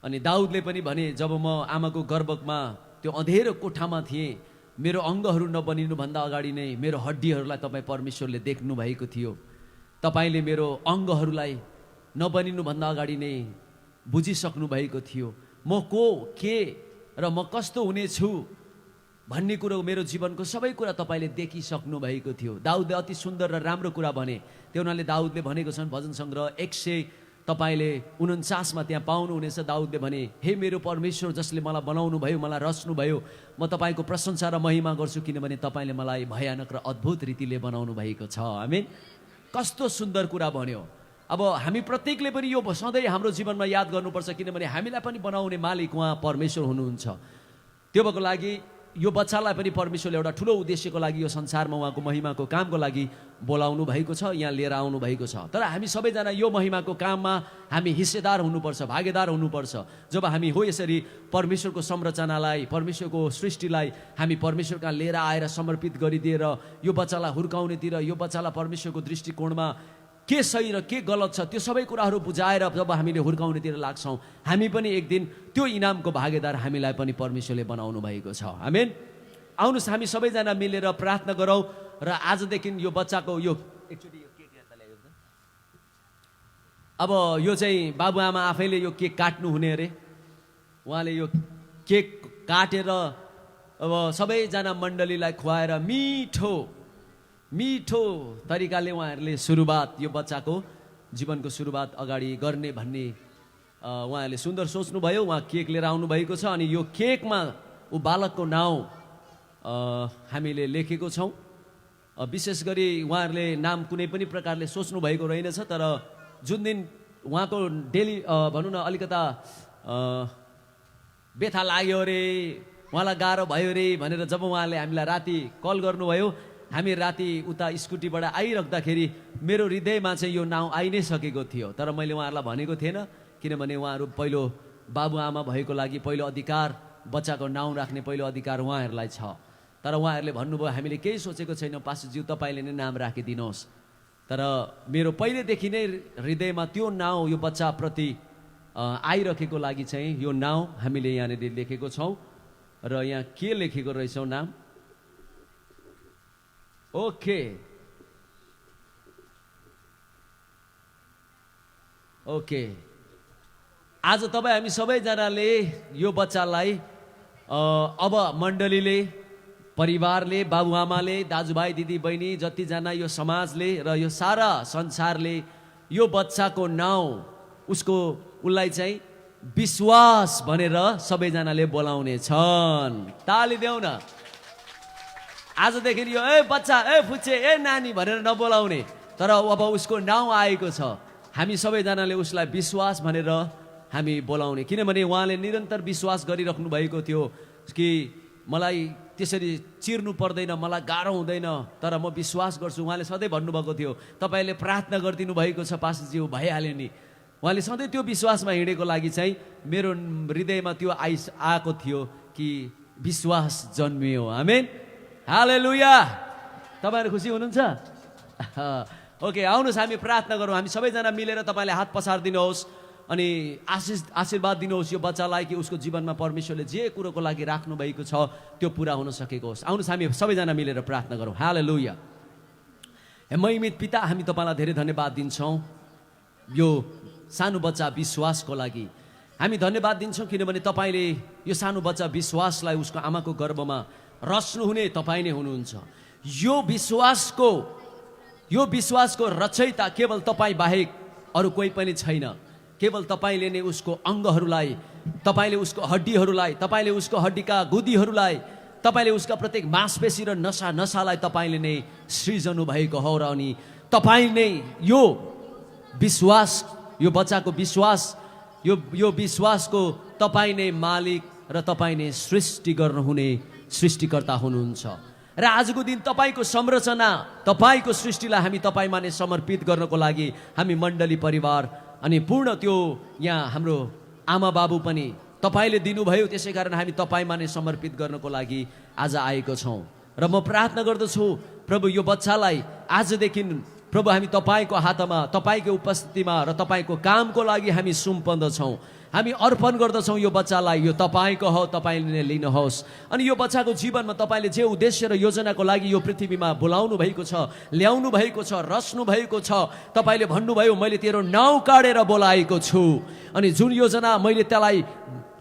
अनि दाउदले पनि भने, जब म आमाको गर्भमा त्यो अँधेरो कोठामा थिएँ, मेरो अङ्गहरू नबनिनुभन्दा अगाडि नै मेरो हड्डीहरूलाई तपाईँ परमेश्वरले देख्नु भएको थियो। तपाईँले मेरो अङ्गहरूलाई नबनिनुभन्दा अगाडि नै बुझिसक्नु भएको थियो। म को के र म कस्तो हुनेछु भन्ने कुरो, मेरो जीवनको सबै कुरा तपाईँले देखिसक्नु भएको थियो। दाउदले अति सुन्दर र राम्रो कुरा भने। त्यो हुनाले दाउदले भनेको छन् भजन सङ्ग्रह 100 तपाईँले 49 त्यहाँ पाउनुहुनेछ। दाउदले भने, हे मेरो परमेश्वर जसले मलाई बनाउनु भयो, मलाई रच्नु भयो, म तपाईँको प्रशंसा र महिमा गर्छु, किनभने तपाईँले मलाई भयानक र अद्भुत रीतिले बनाउनु भएको छ। आमेन। कस्तो सुन्दर कुरा भन्यो। अब हामी प्रत्येकले पनि यो सधैँ हाम्रो जीवनमा याद गर्नुपर्छ, किनभने हामीलाई पनि बनाउने मालिक उहाँ परमेश्वर हुनुहुन्छ। त्यो भएको लागि यो बच्चालाई पनि परमेश्वरले एउटा ठुलो उद्देश्यको लागि यो संसारमा उहाँको महिमाको कामको लागि बोलाउनु भएको छ, यहाँ लिएर आउनु भएको छ। तर हामी सबैजना यो महिमाको काममा हामी हिस्सेदार हुनुपर्छ, भागीदार हुनुपर्छ। जब हामी हो यसरी परमेश्वरको संरचनालाई, परमेश्वरको सृष्टिलाई हामी परमेश्वर कहाँ लिएर आएर समर्पित गरिदिएर यो बच्चालाई हुर्काउनेतिर, यो बच्चालाई परमेश्वरको दृष्टिकोणमा के सही र के गलत छ त्यो सबै कुराहरू बुझाएर जब हामीले हुर्काउनेतिर लाग्छौँ, हामी पनि एक दिन त्यो इनामको भागीदार हामीलाई पनि परमेश्वरले बनाउनु भएको छ। आमेन। आउनुहोस् हामी सबैजना मिलेर प्रार्थना गरौँ र आजदेखि यो बच्चाको यो एकचोटि यो केक हेर्दा ल्यायो त। अब यो चाहिँ बाबुआमा आफैले यो केक काट्नु हुने अरे। उहाँले यो केक काटेर अब सबैजना मण्डलीलाई खुवाएर मिठो तरिकाले उहाँहरूले सुरुवात, यो बच्चाको जीवनको सुरुवात अगाडि गर्ने भन्ने उहाँहरूले सुन्दर सोच्नुभयो। उहाँ केक लिएर आउनुभएको छ अनि यो केकमा ऊ बालकको नाउँ हामीले लेखेको छौँ। विशेष गरी उहाँहरूले नाम कुनै पनि प्रकारले सोच्नु भएको रहेनछ, तर जुन दिन उहाँको डेली भनौँ न अलिकता व्यथा लाग्यो अरे, उहाँलाई गाह्रो भयो अरे भनेर जब उहाँले हामीलाई राति कल गर्नुभयो, हामी राति उता स्कुटीबाट आइराख्दाखेरि मेरो हृदयमा चाहिँ यो नाउँ आइ नै सकेको थियो। तर मैले उहाँहरूलाई भनेको थिएन, किनभने उहाँहरू पहिलो बाबुआमा भएको लागि पहिलो अधिकार, बच्चाको नाउँ राख्ने पहिलो अधिकार उहाँहरूलाई छ। तर उहाँहरूले भन्नुभयो हामीले केही सोचेको छैनौँ पास्टरज्यू, तपाईँले नै नाम राखिदिनुहोस्। तर मेरो पहिलेदेखि नै हृदयमा त्यो नाउँ यो बच्चाप्रति आइरहेको लागि चाहिँ यो नाउँ हामीले यहाँनिर लेखेको छौँ। र यहाँ के लेखेको रहेछौँ नाम? ओके आज तपाईँ हामी सबैजनाले यो बच्चालाई अब मण्डलीले, परिवारले, बाबुआमाले, दाजुभाइ दिदी बहिनी जतिजना यो समाजले र यो सारा संसारले यो बच्चाको नाउँ उसलाई चाहिँ विश्वास भनेर सबैजनाले बोलाउने छन्। ताली देऊ न। आजदेखि यो बच्चा, फुच्चे, नानी भनेर नबोलाउने, तर अब उसको नाउँ आएको छ। हामी सबैजनाले उसलाई विश्वास भनेर हामी बोलाउने, किनभने उहाँले निरन्तर विश्वास गरिराख्नु भएको थियो कि मलाई त्यसरी चिर्नु पर्दैन, मलाई गाह्रो हुँदैन, तर म विश्वास गर्छु। उहाँले सधैँ भन्नुभएको थियो, तपाईँले प्रार्थना गरिदिनु भएको छ पास्टरज्यू, भइहाल्यो नि। उहाँले सधैँ त्यो विश्वासमा हिँडेको लागि चाहिँ मेरो हृदयमा त्यो आएको थियो कि विश्वास जन्मियो। आमेन, हालेलुया। तपाईँहरू खुसी हुनुहुन्छ? ओके, आउनुहोस् हामी प्रार्थना गरौँ। हामी सबैजना मिलेर तपाईँले हात पसारिदिनुहोस् अनि आशीर्वाद दिनुहोस् यो बच्चालाई कि उसको जीवनमा परमेश्वरले जे कुरोको लागि राख्नु भएको छ त्यो पुरा हुन सकेको होस्। आउनुहोस् हामी सबैजना मिलेर प्रार्थना गरौँ। हालेलुया। हे महिमित पिता, हामी तपाईँलाई धेरै धन्यवाद दिन्छौँ यो सानो बच्चा विश्वासको लागि। हामी धन्यवाद दिन्छौँ किनभने तपाईँले यो सानो बच्चा विश्वासलाई उसको आमाको गर्भमा रच्नुहुने तपाईँ नै हुनुहुन्छ। यो विश्वासको रचयिता केवल तपाईँ बाहेक अरू कोही पनि छैन। केवल तपाईँले नै उसको अङ्गहरूलाई, तपाईँले उसको हड्डीहरूलाई, तपाईँले उसको हड्डीका गुदीहरूलाई, तपाईँले उसका प्रत्येक मांसपेशी र नसालाई तपाईँले नै सृजनु भएको हो। र अनि तपाईँ नै यो विश्वास, यो बच्चाको विश्वास, यो विश्वासको तपाईँ नै मालिक र तपाईँ नै सृष्टि गर्नुहुने सृष्टिकर्ता हुनुहुन्छ। र आजको दिन तपाईँको संरचना, तपाईँको सृष्टिलाई हामी तपाईँमा नै समर्पित गर्नको लागि हामी मण्डली परिवार अनि पूर्ण त्यो यहाँ हाम्रो आमा बाबु पनि तपाईँले दिनुभयो, त्यसै कारण हामी तपाईँमा नै समर्पित गर्नको लागि आज आएको छौँ। र म प्रार्थना गर्दछु प्रभु यो बच्चालाई आजदेखि प्रभु हामी तपाईँको हातमा, तपाईँको उपस्थितिमा र तपाईँको कामको लागि हामी सुम्पन्दछौँ, हामी अर्पण गर्दछौँ यो बच्चालाई। यो तपाईँको हो, तपाईँले लिनुहोस्। अनि यो बच्चाको जीवनमा तपाईँले जे उद्देश्य र योजनाको लागि यो पृथ्वीमा बोलाउनु भएको छ, ल्याउनु भएको छ, रच्नु भएको छ, तपाईँले भन्नुभयो मैले तेरो नाउँ काढेर बोलाएको छु, अनि जुन योजना मैले त्यसलाई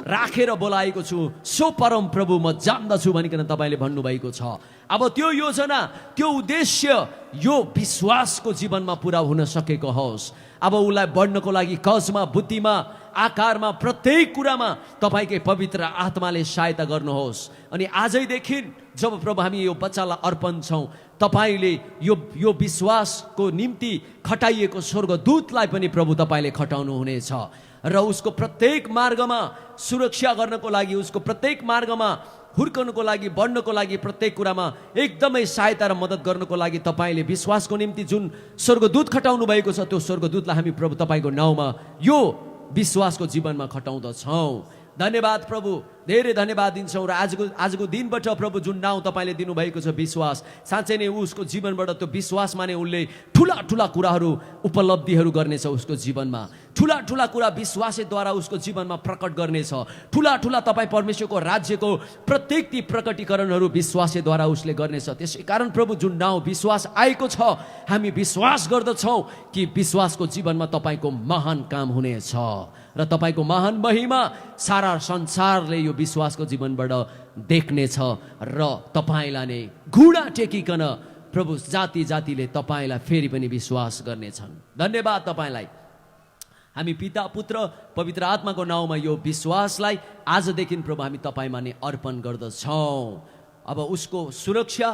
राखेर बोलाएको छु सो परम प्रभु म जान्दछु भनिकन तपाईँले भन्नुभएको छ। अब त्यो योजना, त्यो उद्देश्य यो विश्वासको जीवनमा पुरा हुन सकेको होस्। अब उसलाई बढ्नको लागि कजमा, बुद्धिमा, आकारमा, प्रत्येक कुरामा तपाईँकै पवित्र आत्माले सहायता गर्नुहोस्। अनि आजैदेखि जब प्रभु हामी यो बच्चालाई अर्पण छौँ, तपाईँले यो विश्वासको निम्ति खटाइएको स्वर्गदूतलाई पनि प्रभु तपाईँले खटाउनु हुनेछ र उसको प्रत्येक मार्गमा सुरक्षा गर्नको लागि, उसको प्रत्येक मार्गमा हुर्कनुको लागि, बढ्नको लागि, प्रत्येक कुरामा एकदमै सहायता र मद्दत गर्नको लागि तपाईँले विश्वासको निम्ति जुन स्वर्गदूत खटाउनु भएको छ त्यो स्वर्गदूतलाई हामी प्रभु तपाईँको नाउँमा यो विश्वासको जीवनमा खटाउँदछौँ। धन्यवाद प्रभु, धेरै धन्यवाद दिन्छौँ। र आजको दिनबाट प्रभु जुन नाउँ तपाईँले दिनुभएको छ विश्वास, साँच्चै नै उसको जीवनबाट त्यो विश्वासमा नै उसले ठुला ठुला कुराहरू, उपलब्धिहरू गर्नेछ। उसको जीवनमा ठुला ठुला कुरा विश्वासद्वारा उसको जीवनमा प्रकट गर्नेछ। ठुला ठुला तपाईँ परमेश्वरको राज्यको प्रत्येक ती प्रकटीकरणहरू विश्वासद्वारा उसले गर्नेछ। त्यसै कारण प्रभु जुन नाउँ विश्वास आएको छ, हामी विश्वास गर्दछौँ कि विश्वासको जीवनमा तपाईँको महान काम हुनेछ र तपाईँको महान महिमा सारा संसारले यो विश्वासको जीवनबाट देख्नेछ र तपाईँलाई नै घुँडा टेकिकन प्रभु जाति जातिले तपाईँलाई फेरि पनि विश्वास गर्नेछन्। धन्यवाद तपाईँलाई। हामी पिता, पुत्र, पवित्र आत्माको नाउँमा यो विश्वासलाई आजदेखि प्रभु हामी तपाईँमा नै अर्पण गर्दछौँ। अब उसको सुरक्षा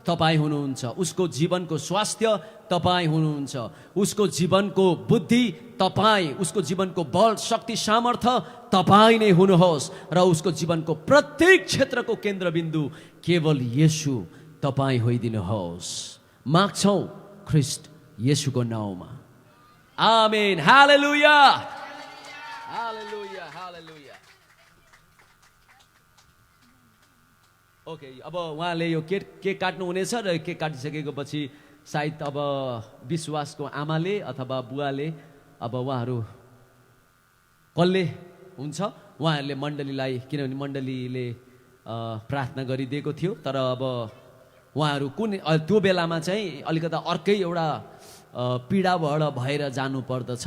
तपाईँ हुनुहुन्छ, उसको जीवनको स्वास्थ्य तपाईँ हुनुहुन्छ, उसको जीवनको बुद्धि तपाईँ, उसको जीवनको बल, शक्ति, सामर्थ्य तपाईँ नै हुनुहोस् र उसको जीवनको प्रत्येक क्षेत्रको केन्द्रबिन्दु केवल येशू तपाईँ होइदिनुहोस्। माग्छौँ ख्रीष्ट येशूको नाउँमा, आमेन। हालेलुया, हालेलुया, हालेलुया। ओके, अब उहाँले यो केक काट्नु हुनेछ र केक काटिसकेको पछि सायद अब विश्वासको आमाले अथवा बुवाले, अब उहाँहरू कसले हुन्छ उहाँहरूले मण्डलीलाई, किनभने मण्डलीले प्रार्थना गरिदिएको थियो, तर अब उहाँहरू कुन त्यो बेलामा चाहिँ अलिकता अर्कै एउटा पीडाबाट भएर जानु पर्दछ।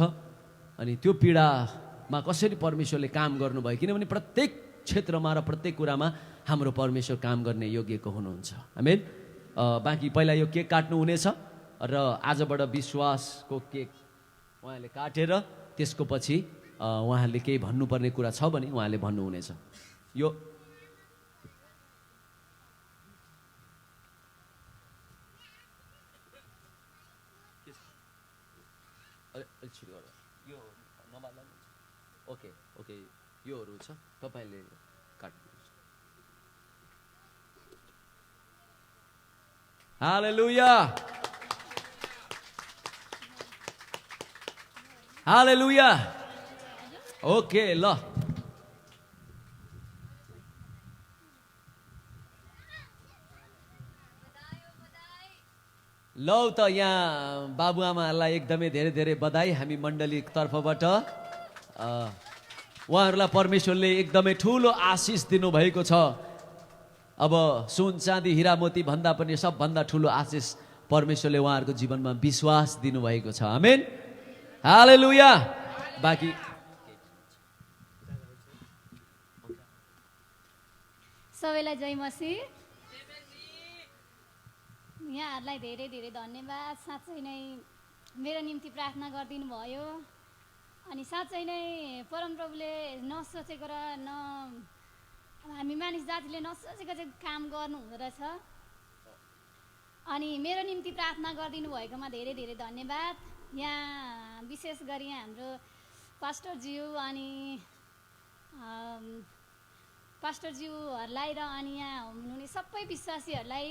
अनि त्यो पीडामा कसरी परमेश्वरले काम गर्नुभयो, किनभने प्रत्येक क्षेत्रमा र प्रत्येक कुरामा हाम्रो परमेश्वर काम गर्ने योग्यको हुनुहुन्छ। आमेन। बाँकी पहिला यो केक काट्नु हुनेछ र आजबाट विश्वासको केक उहाँले काटेर त्यसको पछि उहाँहरूले केही भन्नुपर्ने कुरा छ भने उहाँले भन्नुहुनेछ। यो ओके ओके, योहरू छ, तपाईँले काट्नुहोस्। हालेलुया, हालेलुया। ओके, ल लौ त यहाँ बाबुआमालाई एकदमै धेरै धेरै बधाई हामी मण्डली तर्फबाट। उहाँहरूलाई परमेश्वरले एकदमै ठुलो आशिष दिनुभएको छ। अब सुन चाँदी हिरा मोती भन्दा पनि सबभन्दा ठुलो आशिष परमेश्वरले उहाँहरूको जीवनमा विश्वास दिनुभएको छ। आमेन, हालेलुया। बाँकी सबैलाई जय मसीह। यहाँहरूलाई धेरै धेरै धन्यवाद। साँच्चै नै मेरो निम्ति प्रार्थना गरिदिनु भयो। अनि साँच्चै नै परमप्रभुले नसोचेको र हामी मानिस जातिले नसोचेको चाहिँ काम गर्नु हुँदो रहेछ। अनि मेरो निम्ति प्रार्थना गरिदिनु भएकोमा धेरै धेरै धन्यवाद। यहाँ विशेष गरी हाम्रो पास्टरज्यू अनि पास्टरज्यूहरूलाई र अनि यहाँ हुनुहुने सबै विश्वासीहरूलाई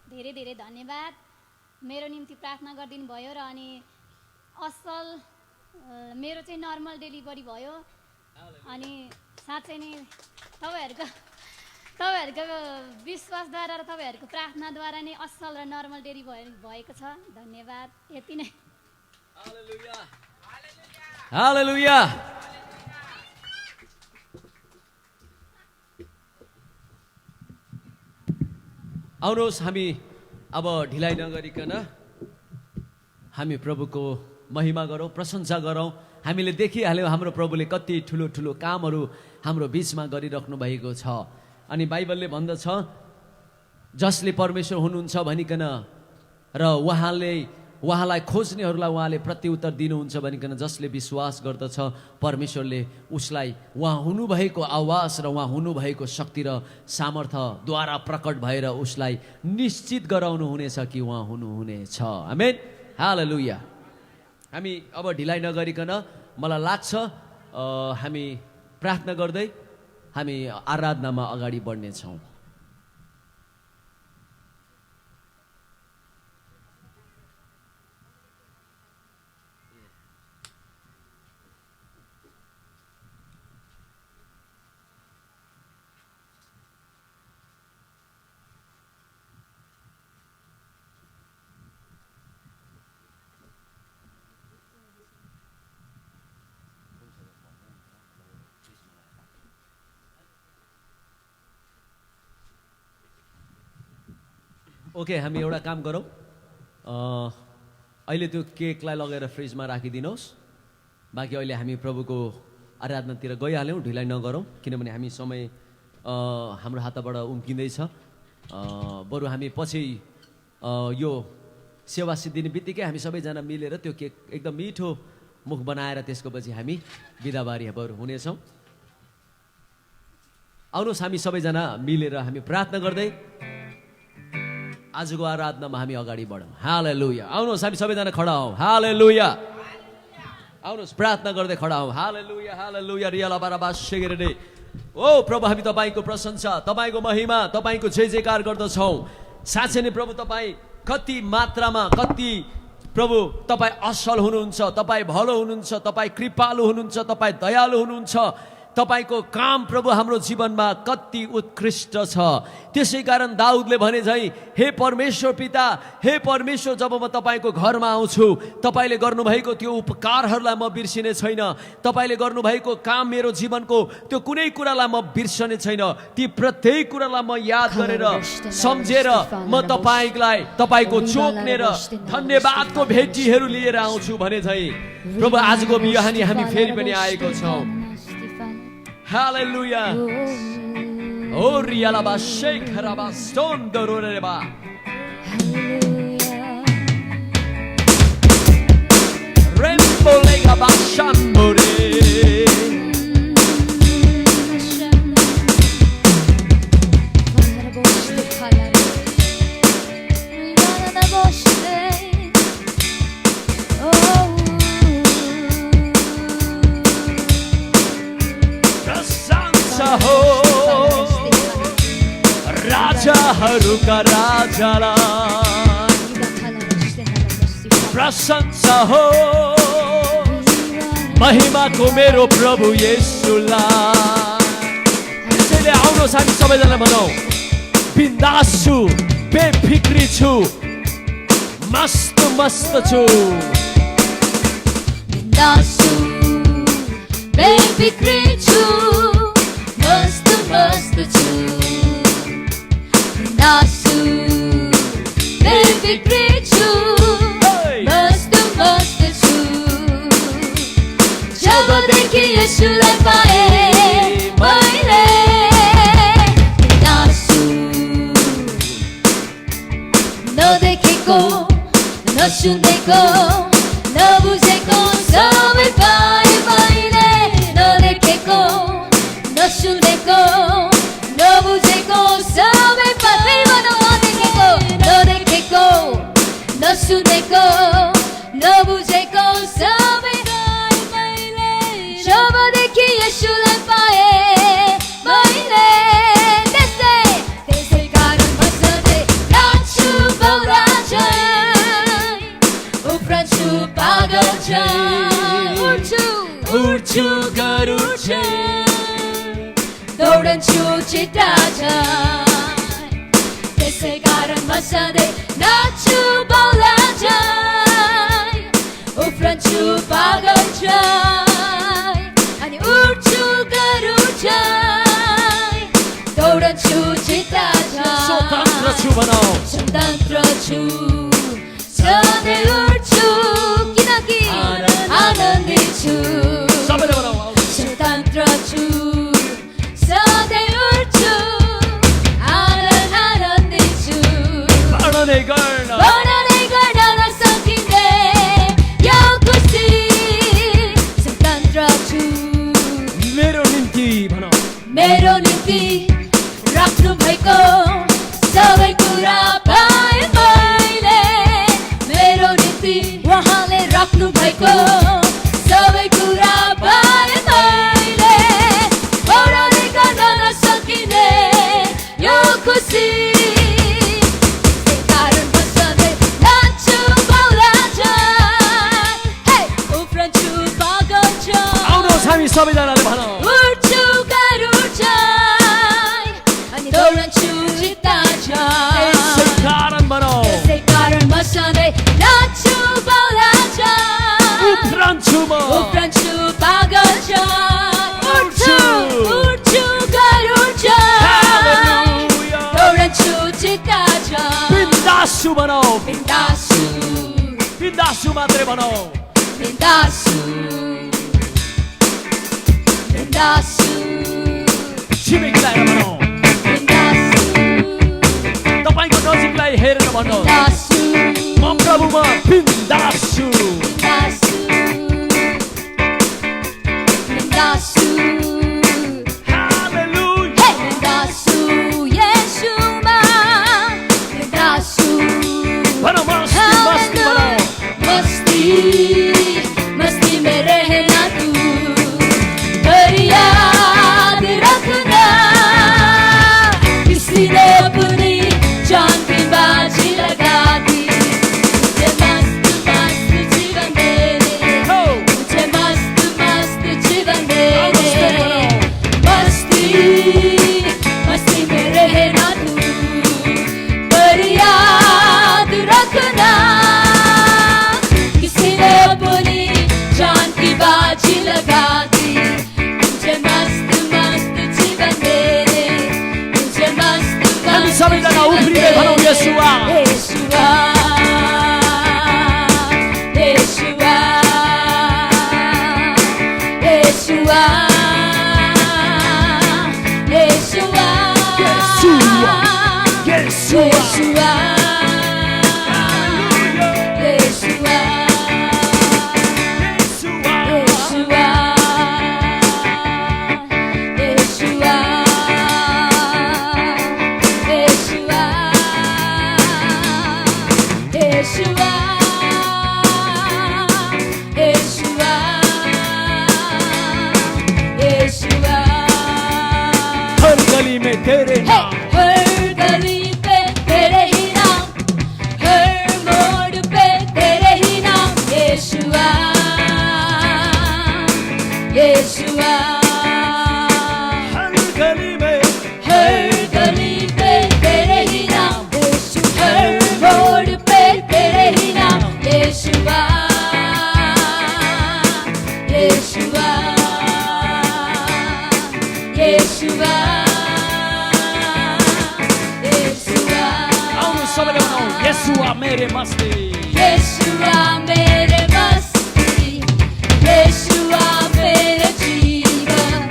धेरै धेरै धन्यवाद। मेरो निम्ति प्रार्थना गरिदिनु भयो र अनि असल मेरो चाहिँ नर्मल डेलिभरी भयो। अनि साँच्चै नै तपाईँहरूको विश्वासद्वारा र तपाईँहरूको प्रार्थनाद्वारा नै असल र नर्मल डेलिभरी भएको छ। धन्यवाद। यति नै। हालेलुया। आउनुहोस् हामी अब ढिलाइ नगरिकन हामी प्रभुको महिमा गरौँ, प्रशंसा गरौँ। हामीले देखिहाल्यौँ हाम्रो प्रभुले कति ठुलो ठुलो कामहरू हाम्रो बिचमा गरिराख्नु भएको छ। अनि बाइबलले भन्दछ जसले परमेश्वर हुनुहुन्छ भनिकन र उहाँलाई खोज्नेहरूलाई उहाँले प्रत्युत्तर दिनुहुन्छ भनिकन जसले विश्वास गर्दछ परमेश्वरले उसलाई उहाँ हुनुभएको आवाज र उहाँ हुनुभएको शक्ति र सामर्थ्यद्वारा प्रकट भएर उसलाई निश्चित गराउनु हुनेछ कि उहाँ हुनुहुनेछ। आमेन। हालेलुया। हामी अब ढिलाइ नगरिकन मलाई लाग्छ हामी प्रार्थना गर्दै हामी आराधनामा अगाडि बढ्नेछौँ। ओके, हामी एउटा काम गरौँ। अहिले त्यो केकलाई लगेर फ्रिजमा राखिदिनुहोस्। बाँकी अहिले हामी प्रभुको आराधनातिर गइहाल्यौँ, ढिलाइ नगरौँ किनभने हामी समय हाम्रो हातबाट उम्किँदैछ। बरु हामी पछि यो सेवा सिद्धिने बित्तिकै हामी सबैजना मिलेर त्यो केक एकदम मिठो मुख बनाएर त्यसको पछि हामी बिदाबारी बरु हुनेछौँ। आउनुहोस् हामी सबैजना मिलेर हामी प्रार्थना गर्दै आजको आराधनामा हामी अगाडि बढौँ। हालेलुया। आउनुहोस् हामी सबैजना खडा हौँ। हालेलुया। आउनुहोस् प्रार्थना गर्दै खडा हौँ। हालेलुया हालेलुया रियाला बाराबा सेगेरे। ओ प्रभु हामी तपाईँको प्रशंसा, तपाईँको महिमा, तपाईँको जय जयकार गर्दछौँ। साँच्चै नै प्रभु तपाईँ कति मात्रामा, कति प्रभु तपाईँ असल हुनुहुन्छ, तपाईँ भलो हुनुहुन्छ, तपाईँ कृपालु हुनुहुन्छ, तपाईँ दयालु हुनुहुन्छ। तपाईको काम प्रभु हाम्रो जीवनमा कति उत्कृष्ट छ। त्यसै कारण दाउदले भने झै हे परमेश्वर पिता, हे परमेश्वर जब म तपाईँको घरमा आउँछु तपाईँले गर्नुभएको त्यो उपकारहरूलाई म बिर्सिने छैन। तपाईँले गर्नुभएको काम मेरो जीवनको त्यो कुनै कुरालाई म बिर्सने छैन। ती प्रत्येक कुरालाई म याद गरेर सम्झेर म तपाईँलाई तपाईँको चोक्नेर धन्यवादको भेटीहरू लिएर आउँछु भने झै प्रभु आजको बिहानी हामी फेरि पनि आएको छौँ। Hallelujah. Oh, rialaba shekaraba stondororeba. Rembo lega bashambore. राजाहरूका राजालाई प्रशंसा हो, महिमाको मेरो प्रभु येशूलाई। त्यसैले आउनुहोस् हामी सबैजना भनौँ, बिन्दास छु, बेफिक्री छु, मस्त मस्त छु। बिन्दास छु, बेफिक्री छु, मस्त मस्त छु। Nasu, बेफिक्री छु, मस्त मस्त छु। जबदेखि येशूलाई पाए मैले नासु, नदेखेको नसुनेको नबुझेको सबै पाए मैले। नदेखेको नसुनेको नबुझेको सबै नसुनेको नबुझेको सबै मैले। जबदेखि येशूलाई पाए मैले त्यसै कारण म सधैँ नाच्छु बौरा झै, उफ्रन्छु पागल झै, उड्छु गरुड झै। दौडन्छु छिट्टा झन् त्यसै कारण म सधैँ नाच्छु बाउला झन् उफ्रन्छु पागल झन् अनि उड्छु गरुड झन् दौडन्छु छिट्टा झन् स्वतन्त्र छु भनौ स्वतन्त्र छु सधैँ उड्छु किनकि आनन्दित छु सबैले भनौ स्वतन्त्र छु सधैँ उड्छु आनन्दित छु वर्णनै गर्न वर्णनै गर्न नसकिने यो खुसी स्वतन्त्र छु मेरो निम्ति भनौ मेरो निम्ति राख्नु भएको सबै कुरा पाएँ मैले मेरो निम्ति उहाँले राख्नु भएको सबै कुरा पाएँ मैले वर्णनै गर्न नसकिने यो खुसी कारण म सधैँ नाच्छु बाउला झन् हे उफ्रन्छु पागल झन् आउनुहोस् हामी सबैजनाले भनौ उड्छु गरुड झन् अनि दौडन्छु जित्ता यसै झन् कारण भनौ त्यसै कारण म सधैँ नाच्छु बाउला झन् उफ्रन्छु म उफ्रन्छु पागल झन् उड्छु उड्छु गरुड झन् हालेलुया दौडन्छु जित्ता झन् बिन्दासु भनौ बिन्दासु बिन्दासु मात्रै भनौ बिन्दासु बिन्दासु छिमेकीलाई भनौ बिन्दासु तपाईँको नजिकलाई हेरेर भन्नु बिन्दासु म प्रभुमा बिन्दासु बिन्दासु बिन्दासु हालेलुया हे बिन्दासु येशूमा बिन्दासु भनौ मस्ती मस्ती भनौ मस्ती मस्ती में रहना तू पर याद रखना किसी ने अपनी जान की बाजी लगा दी मुझे मस्त मस्त जीवन दे दे हो मुझे मस्त मस्त जीवन दे दे मस्ती मस्ती में रहना तू पर याद रखना किसी ने अपनी जान की बाजी लगा दी मुझे मस्त मस्त जीवन दे दे मुझे मस्त हामी मस्त सबैजना उफ्रिँदै भनौँ येशूआ येशूआ येशूआ येशूआ येशूआ येशूआ येशूआ येशूआ येशूआ येशूआ येशूआ येशूआ येशूआ येशूआ हर गली में तेरे नाम हर गली पे तेरे ही नाम हर मोड़ पे तेरे ही नाम येशूआ येशूआ हर गली में हर गली पे तेरे ही नाम यीशु हर मोड़ पे तेरे ही नाम येशूआ येशूआ येशूआ येशूआ आउनु सबैले भनौ येशूआ मेरे मस्ती येशूआ मेरे मस्ती येशूआ मेरे जीवन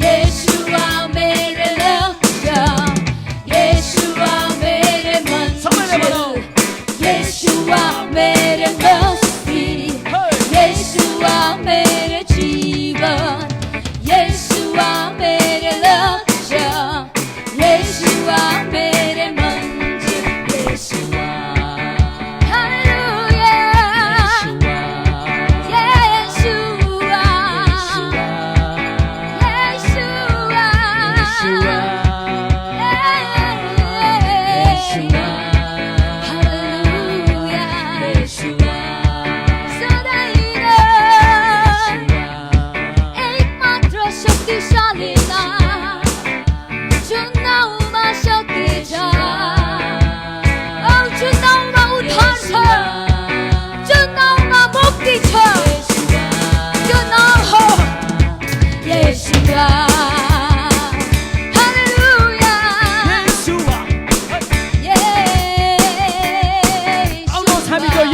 येशूआ मेरे लक्ष्य येशूआ मेरे सबैले भनौ मंजिल येशूआ मेरे मस्ती येशूआ मेरे जीवन येशूआ मेरे लक्ष्य येशूआ मेरे मंजिल येशूआ हालेलुया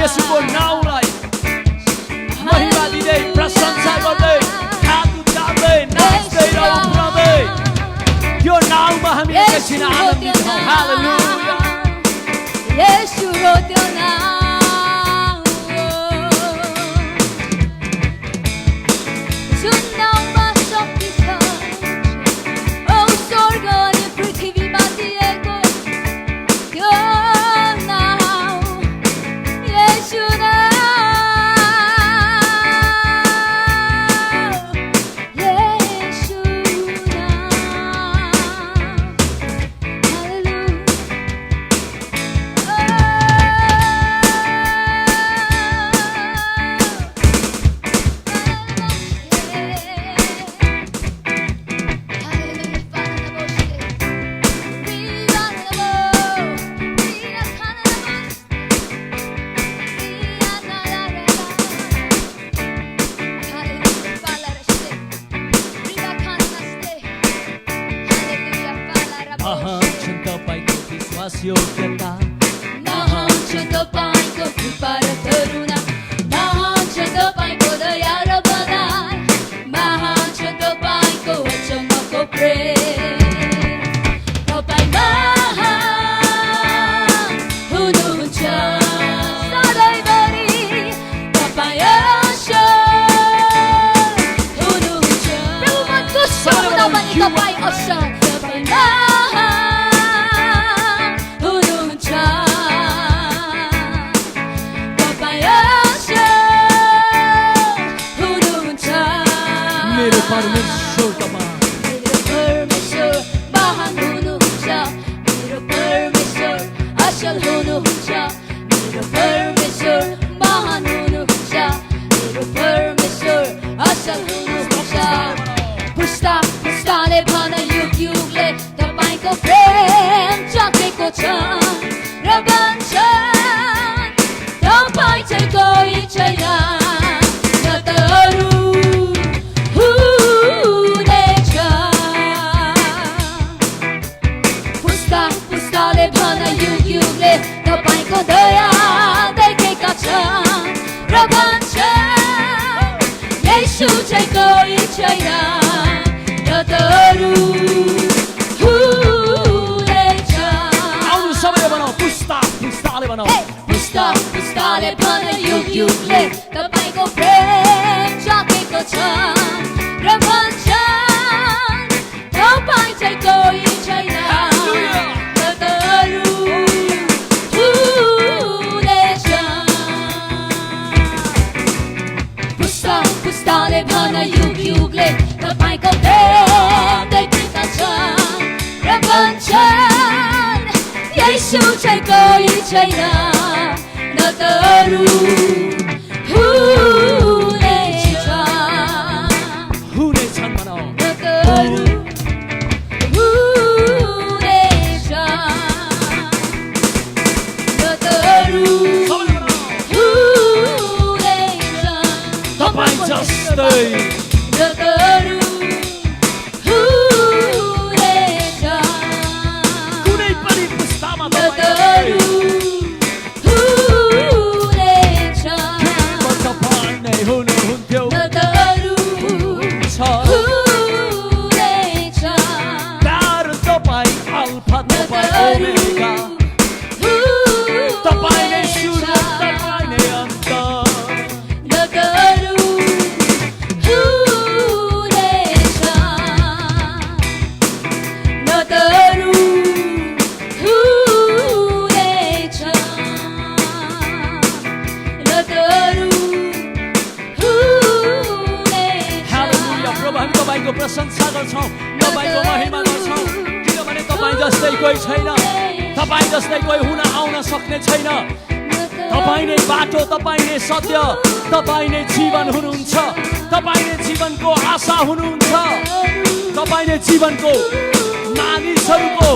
येशूको नाउँलाई महिमा दिँदै प्रशंसा गर्दै हात उचाल्दै नाच्दै र उफ्राउँदै यो नाउँमा हामी एकछिन आनन्दित छौँ हालेलुया 예수로 뛰어나 순나움과 섞이서 오 솔거니 불티비 마디에고 뛰어나오 예수나 योग्यता 나한테 तपाईँको कृपा र करुणा 나한테 तपाईँको दया र बधाई 나한테 तपाईँको अचम्मको प्रेम तपाईँ महान हुनुहुन्छ सधैँभरि तपाईँ असल हुनुहुन्छ प्रभुको शब्द पनि तपाईँ असल तपाईँ परमेश्वर तपाईँ मेरो परमेश्वर महान हुनुहुन्छ मेरो परमेश्वर असल हुनुहुन्छ मेरो परमेश्वर महान हुनुहुन्छ मेरो परमेश्वर असल हुनुहुन्छ पुस्ता पुस्ताले भन युग युगले तपाईँको प्रेम चकेको छ र भन्छन् तपाईँ चाहिँ कोही छैन न त अरू तपाईँको दया देखेका छन् र भन्छन् येशू चाहिँ कोही छैन न त अरू हुनेछ आउनु सबैले बनाऊ पुस्ता पुस्ताले बनाऊ पुस्ता पुस्ताले भन युग युगले तपाईँको प्रेम चकेको छ र भन्छन् तपाईँ चाहिँ कोही छैन न त अरू पुस्ताले भन युग युगले तपाईँको प्रेम देखेका छन् र भन्छन् येशू चाहिँ कोही छैन न त अरू हुनेछन् बनाऊ न त अरू तपाईँ जस्तै कुनै पनि पुस्तामा तपाईँ नै हुनुहुन्थ्यो तारो तपाईँ अल्फा तपाईँ ओमेगा तपाईँ नै सुरु तपाईँ नै अन्त तपाईँको प्रशंसा गर्छौँ तपाईँको महिमा गर्छौँ किनभने तपाईँ जस्तै कोही छैन तपाईँ जस्तै कोही हुन आउन सक्ने छैन तपाईँ नै बाटो तपाईँ नै सत्य तपाईँ नै जीवन हुनुहुन्छ तपाईँ नै जीवनको आशा हुनुहुन्छ तपाईँ नै जीवनको मानिसहरूको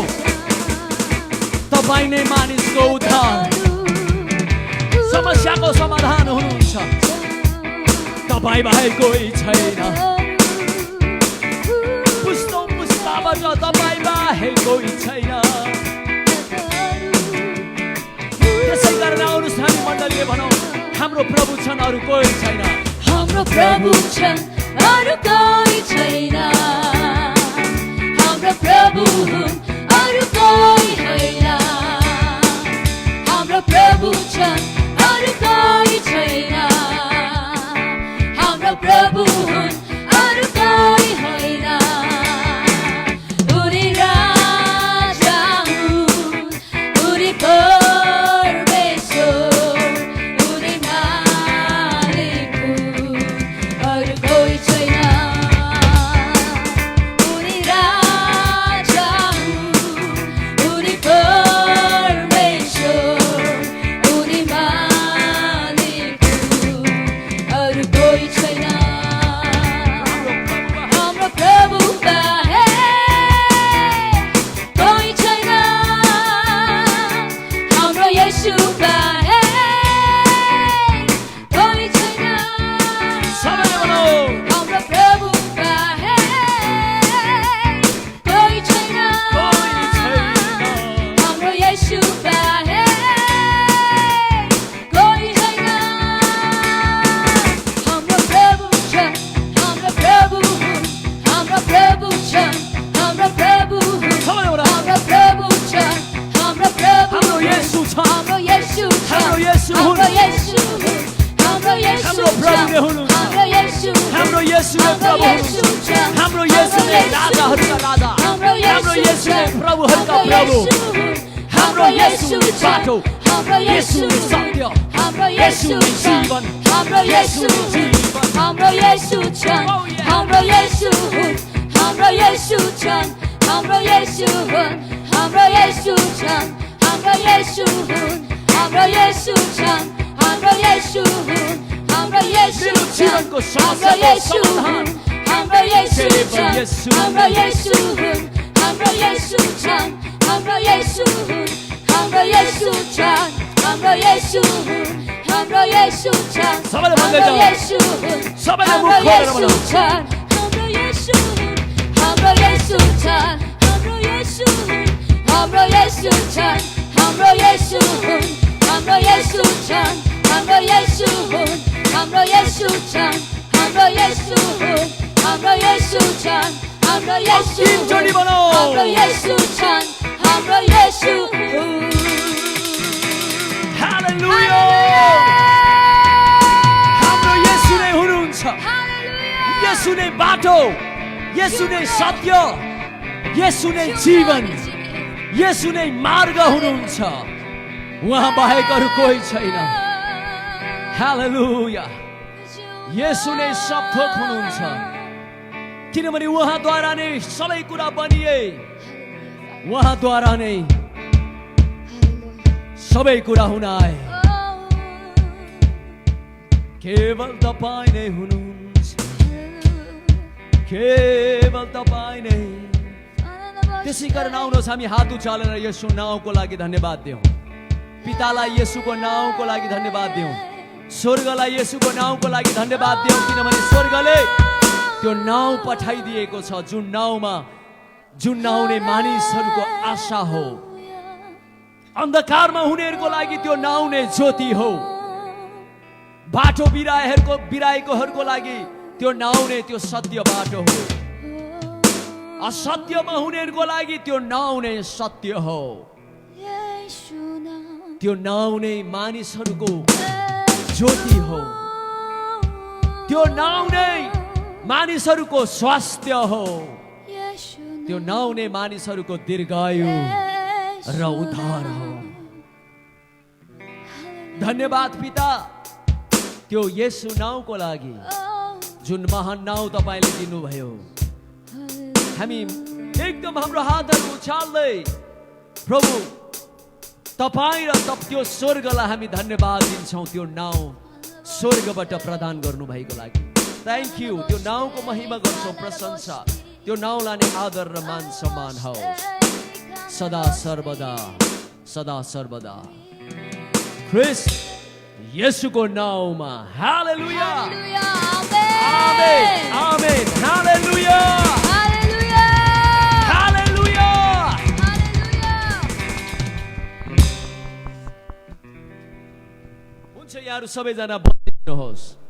तपाईँ नै मानिसको उद्धार समस्याको समाधान हुनुहुन्छ तपाईँ बाहेक कोही छैन तपाईँ बाहेक कोही छैन त्यसै कारण आउनुहोस् हामी मण्डलीले भनौँ छन् अरू कोही छैन हाम्रो प्रभु छन् अरू कोही छैन हाम्रो प्रभु हुन् अरू कोही होइन हाम्रो प्रभु छन् अरू कोही छैन हाम्रो प्रभु हुन् अरू कोही होइन उनी राजा हुन् उनी परमेश्वर उनी मालिक हुन् अरू कोही छैन उनी राजा हुन् उनी परमेश्वर उनी मालिक हुन् अरू कोही छैन हाम्रो प्रभु बाहेक कोही छैन हाम्रो येशू बाहेक कोही छैन सबैले भनौँ हाम्रो प्रभु बाहेक कोही छैन कोही छैन हाम्रो येशू बाहेक कोही छैन हाम्रो प्रभु छ हाम्रो प्रभु हुन् हाम्रो प्रभु छ हाम्रो प्रभु हुन् सबैले भनौँ हाम्रो प्रभु छ हाम्रो प्रभु हाम्रो येशू छ हाम्रो येशू छ हाम्रो येशू हुन् हाम्रो येशू हुन् हाम्रो येशू हाम्रो प्रभुले हुनुहुन्छ हाम्रो येशू हाम्रो येशूले प्रभु हुनुहुन्छ हाम्रो येशूले राजाहरूका राजा हाम्रो येशूले प्रभुहरूका प्रभु हाम्रो येशूले बाटो हाम्रो येशूले सत्य हाम्रो येशूले जीवन हाम्रो येशू जीवन हाम्रो येशू छन् हाम्रो येशू हुन् हाम्रो येशू छन् हाम्रो येशू हुन् हाम्रो येशू छन् हाम्रो येशू हुन् हाम्रो येशू छन् हाम्रो येशू हुन् हाम्रो येशू मेरो जीवनको हाम्रो येशू समाधान हाम्रो येशू केवल छन् येशू हाम्रो येशू हुन् हाम्रो येशू छन् हाम्रो येशू हुन् हाम्रो येशू छन् हाम्रो येशू हुन् हाम्रो येशू छन् सबैले भन्दै हाम्रो जाऊ। येशू हुन् सबैले मुख हाम्रो खोलेर येशू भनौँ। छन् हाम्रो येशू हुन् हाम्रो येशू छन् हाम्रो येशू हुन् हाम्रो येशू छन् हाम्रो येशू हुन् हाम्रो येशू छन् हाम्रो येशू हुन् हाम्रो येशू छन् हाम्रो येशू हुन् हाम्रो येशू छन् हाम्रो येशू एकचोटि भनौँ। हाम्रो येशू छन् हाम्रो येशू हुन् हालेलुया हाम्रो येशू नै हुनुहुन्छ येशू नै बाटो येशू नै सत्य येशू नै जीवन येशू नै मार्ग हुनुहुन्छ उहाँ बाहेक अरू कोही छैन हालेलुया येशू नै सब थोक हुनुहुन्छ किनभने उहाँद्वारा नै सबै कुरा बनिए उहाँद्वारा नै सबै कुरा हुन आए केवल तपाईँ नै हुनुहुन्छ केवल तपाईँ नै त्यसै कारण आउनुहोस् हामी हात उचालेर यसो नाउँको लागि धन्यवाद दिउँ पितालाई यसुको नाउँको लागि धन्यवाद दिउँ स्वर्गलाई यसुको नाउँको लागि धन्यवाद दिउँ किनभने स्वर्गले त्यो नाउँ पठाइदिएको छ जुन नाउँले मानिसहरूको आशा हो अन्धकारमा हुनेहरूको लागि त्यो नाउँ नै ज्योति हो बाटो बिराएकोहरूको लागि त्यो नाउँ नै त्यो सत्य बाटो हो असत्यमा हुनेहरूको लागि त्यो नाउँ नै सत्य हो त्यो नाउँ नै मानिसहरूको ज्योति हो त्यो नाउँ नै मानिसहरूको स्वास्थ्य हो त्यो नाउँ नै मानिसहरूको दीर्घायु र उद्धार हो धन्यवाद पिता त्यो येशू नाउँको लागि जुन महान नाउँ तपाईँले दिनुभयो हामी एकदम हाम्रो हातहरू उचाल्दै प्रभु तपाईँ र त्यो स्वर्गलाई हामी धन्यवाद दिन्छौँ त्यो नाउँ स्वर्गबाट प्रदान गर्नुभएको लागि थ्याङ्क यू त्यो नाउँको महिमा गर्छौँ प्रशंसा त्यो नाउँलाई नै आदर र मान सम्मान होस् सदा सर्वदा ख्रिस्ट येशूको नाउँमा हालेलुया आमेन आमेन हालेलुया हालेलुया हुन्छ यहाँहरू सबैजना गर्नुहोस्।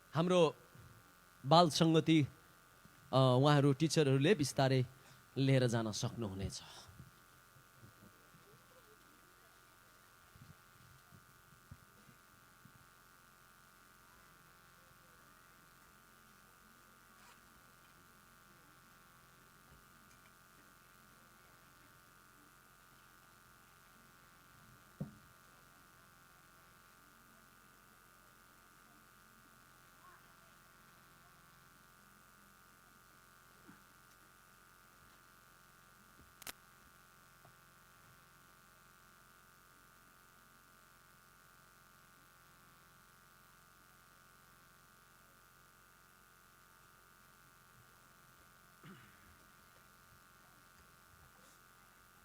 हाम्रो बाल सङ्गति उहाँहरू टिचरहरूले बिस्तारै लिएर जान सक्नुहुनेछ।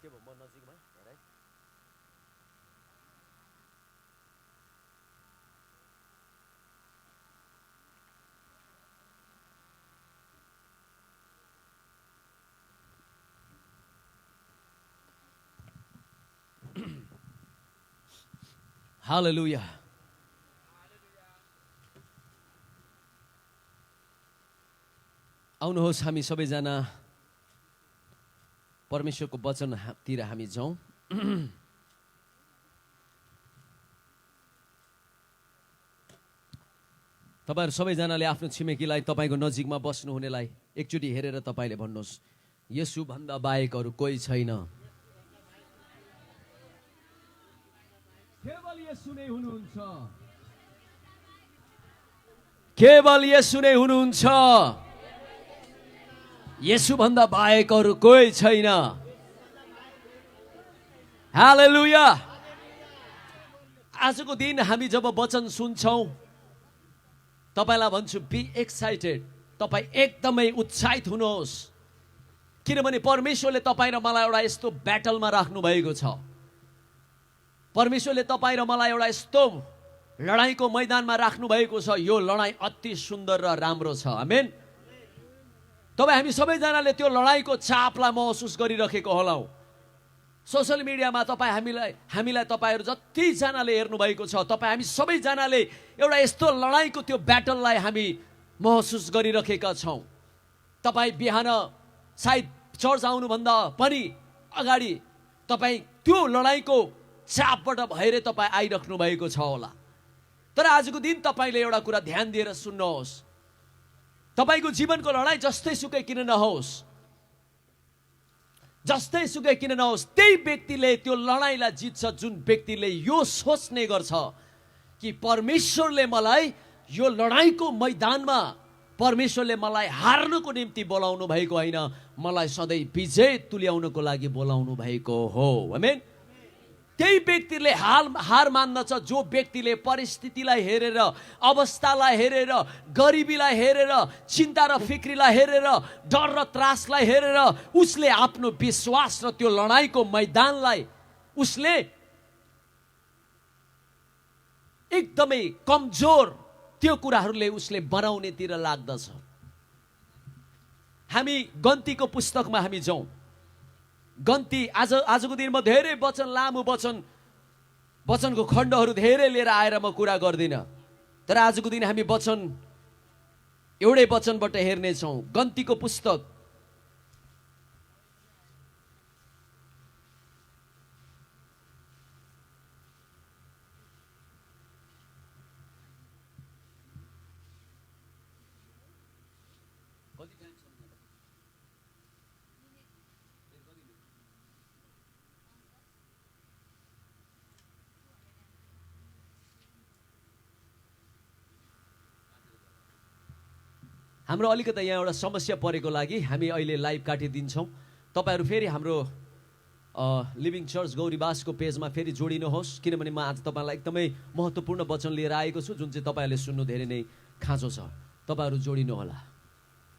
के भयो, म नजिकमा हेर। हालेलुया। आउनुहोस् हामी सबैजना परमेश्वरको वचनतिर हामी जाउँ। तपाईँहरू सबैजनाले आफ्नो छिमेकीलाई तपाईँको नजिकमा बस्नुहुनेलाई एकचोटि हेरेर तपाईँले भन्नुहोस्, यसुभन्दा बाहेक अरू कोही छैन। केवल येशू नै हुनुहुन्छ, केवल येशू नै हुनुहुन्छ, येशूभन्दा बाहेक अरू कोही छैन। हालेलुया। आजको दिन हामी जब वचन सुन्छौँ, तपाईँलाई भन्छु बी एक्साइटेड, तपाईँ एकदमै उत्साहित हुनुहोस्, किनभने परमेश्वरले तपाईँ र मलाई एउटा यस्तो ब्याटलमा राख्नु भएको छ। परमेश्वरले तपाईँ र मलाई एउटा यस्तो लडाइँको मैदानमा राख्नु भएको छ। यो लडाइँ अति सुन्दर र राम्रो छ। आमेन। तपाईँ हामी सबैजनाले त्यो लडाइँको चापलाई महसुस गरिरहेको होलाौ। सोसियल मिडियामा हामीलाई तपाईँहरू जतिजनाले हेर्नुभएको छ, तपाईँ हामी सबैजनाले एउटा यस्तो लडाइँको त्यो ब्याटललाई हामी महसुस गरिरहेका छौँ। तपाईँ बिहान सायद चर्च आउनुभन्दा पनि अगाडि तपाईँ त्यो लडाइँको चापबाट भएर तपाईँ आइराख्नु भएको छ होला। तर आजको दिन तपाईँले एउटा कुरा ध्यान दिएर सुन्नुहोस्, तपाईँको जीवनको लडाइँ जस्तै सुकै किन नहोस्, जस्तै सुकै किन नहोस्, त्यही व्यक्तिले त्यो लडाइँलाई जित्छ जुन व्यक्तिले यो सोच्ने गर्छ कि परमेश्वरले मलाई यो लडाइँको मैदानमा परमेश्वरले मलाई हार्नको निम्ति बोलाउनु भएको होइन, मलाई सधैँ विजय तुल्याउनको लागि बोलाउनु भएको हो। आमेन। त्यही व्यक्तिले हार मान्दछ जो व्यक्तिले परिस्थितिलाई हेरेर, अवस्थालाई हेरेर, गरिबीलाई हेरेर, चिन्ता र फिक्रीलाई हेरेर, डर र त्रासलाई हेरेर उसले आफ्नो विश्वास र त्यो लडाइँको मैदानलाई उसले एकदमै कमजोर त्यो कुराहरूले उसले बनाउनेतिर लाग्दछ। हामी गन्तीको पुस्तकमा हामी जाउँ। गन्ती आजको दिनमा धेरै वचन, लामो वचनको खण्डहरू धेरै लिएर आएर म कुरा गर्दिनँ, तर आजको दिन हामी वचन एउटै वचनबाट हेर्नेछौँ। गन्तीको पुस्तक हाम्रो अलिकति यहाँ एउटा समस्या परेको लागि हामी अहिले लाइभ काटिदिन्छौँ। तपाईँहरू फेरि हाम्रो लिभिङ चर्च गौरीवासको पेजमा फेरि जोडिनुहोस्, किनभने म आज तपाईँलाई एकदमै महत्त्वपूर्ण वचन लिएर आएको छु जुन चाहिँ तपाईँहरूले सुन्नु धेरै नै खाँचो छ, तपाईँहरू जोडिनु होला।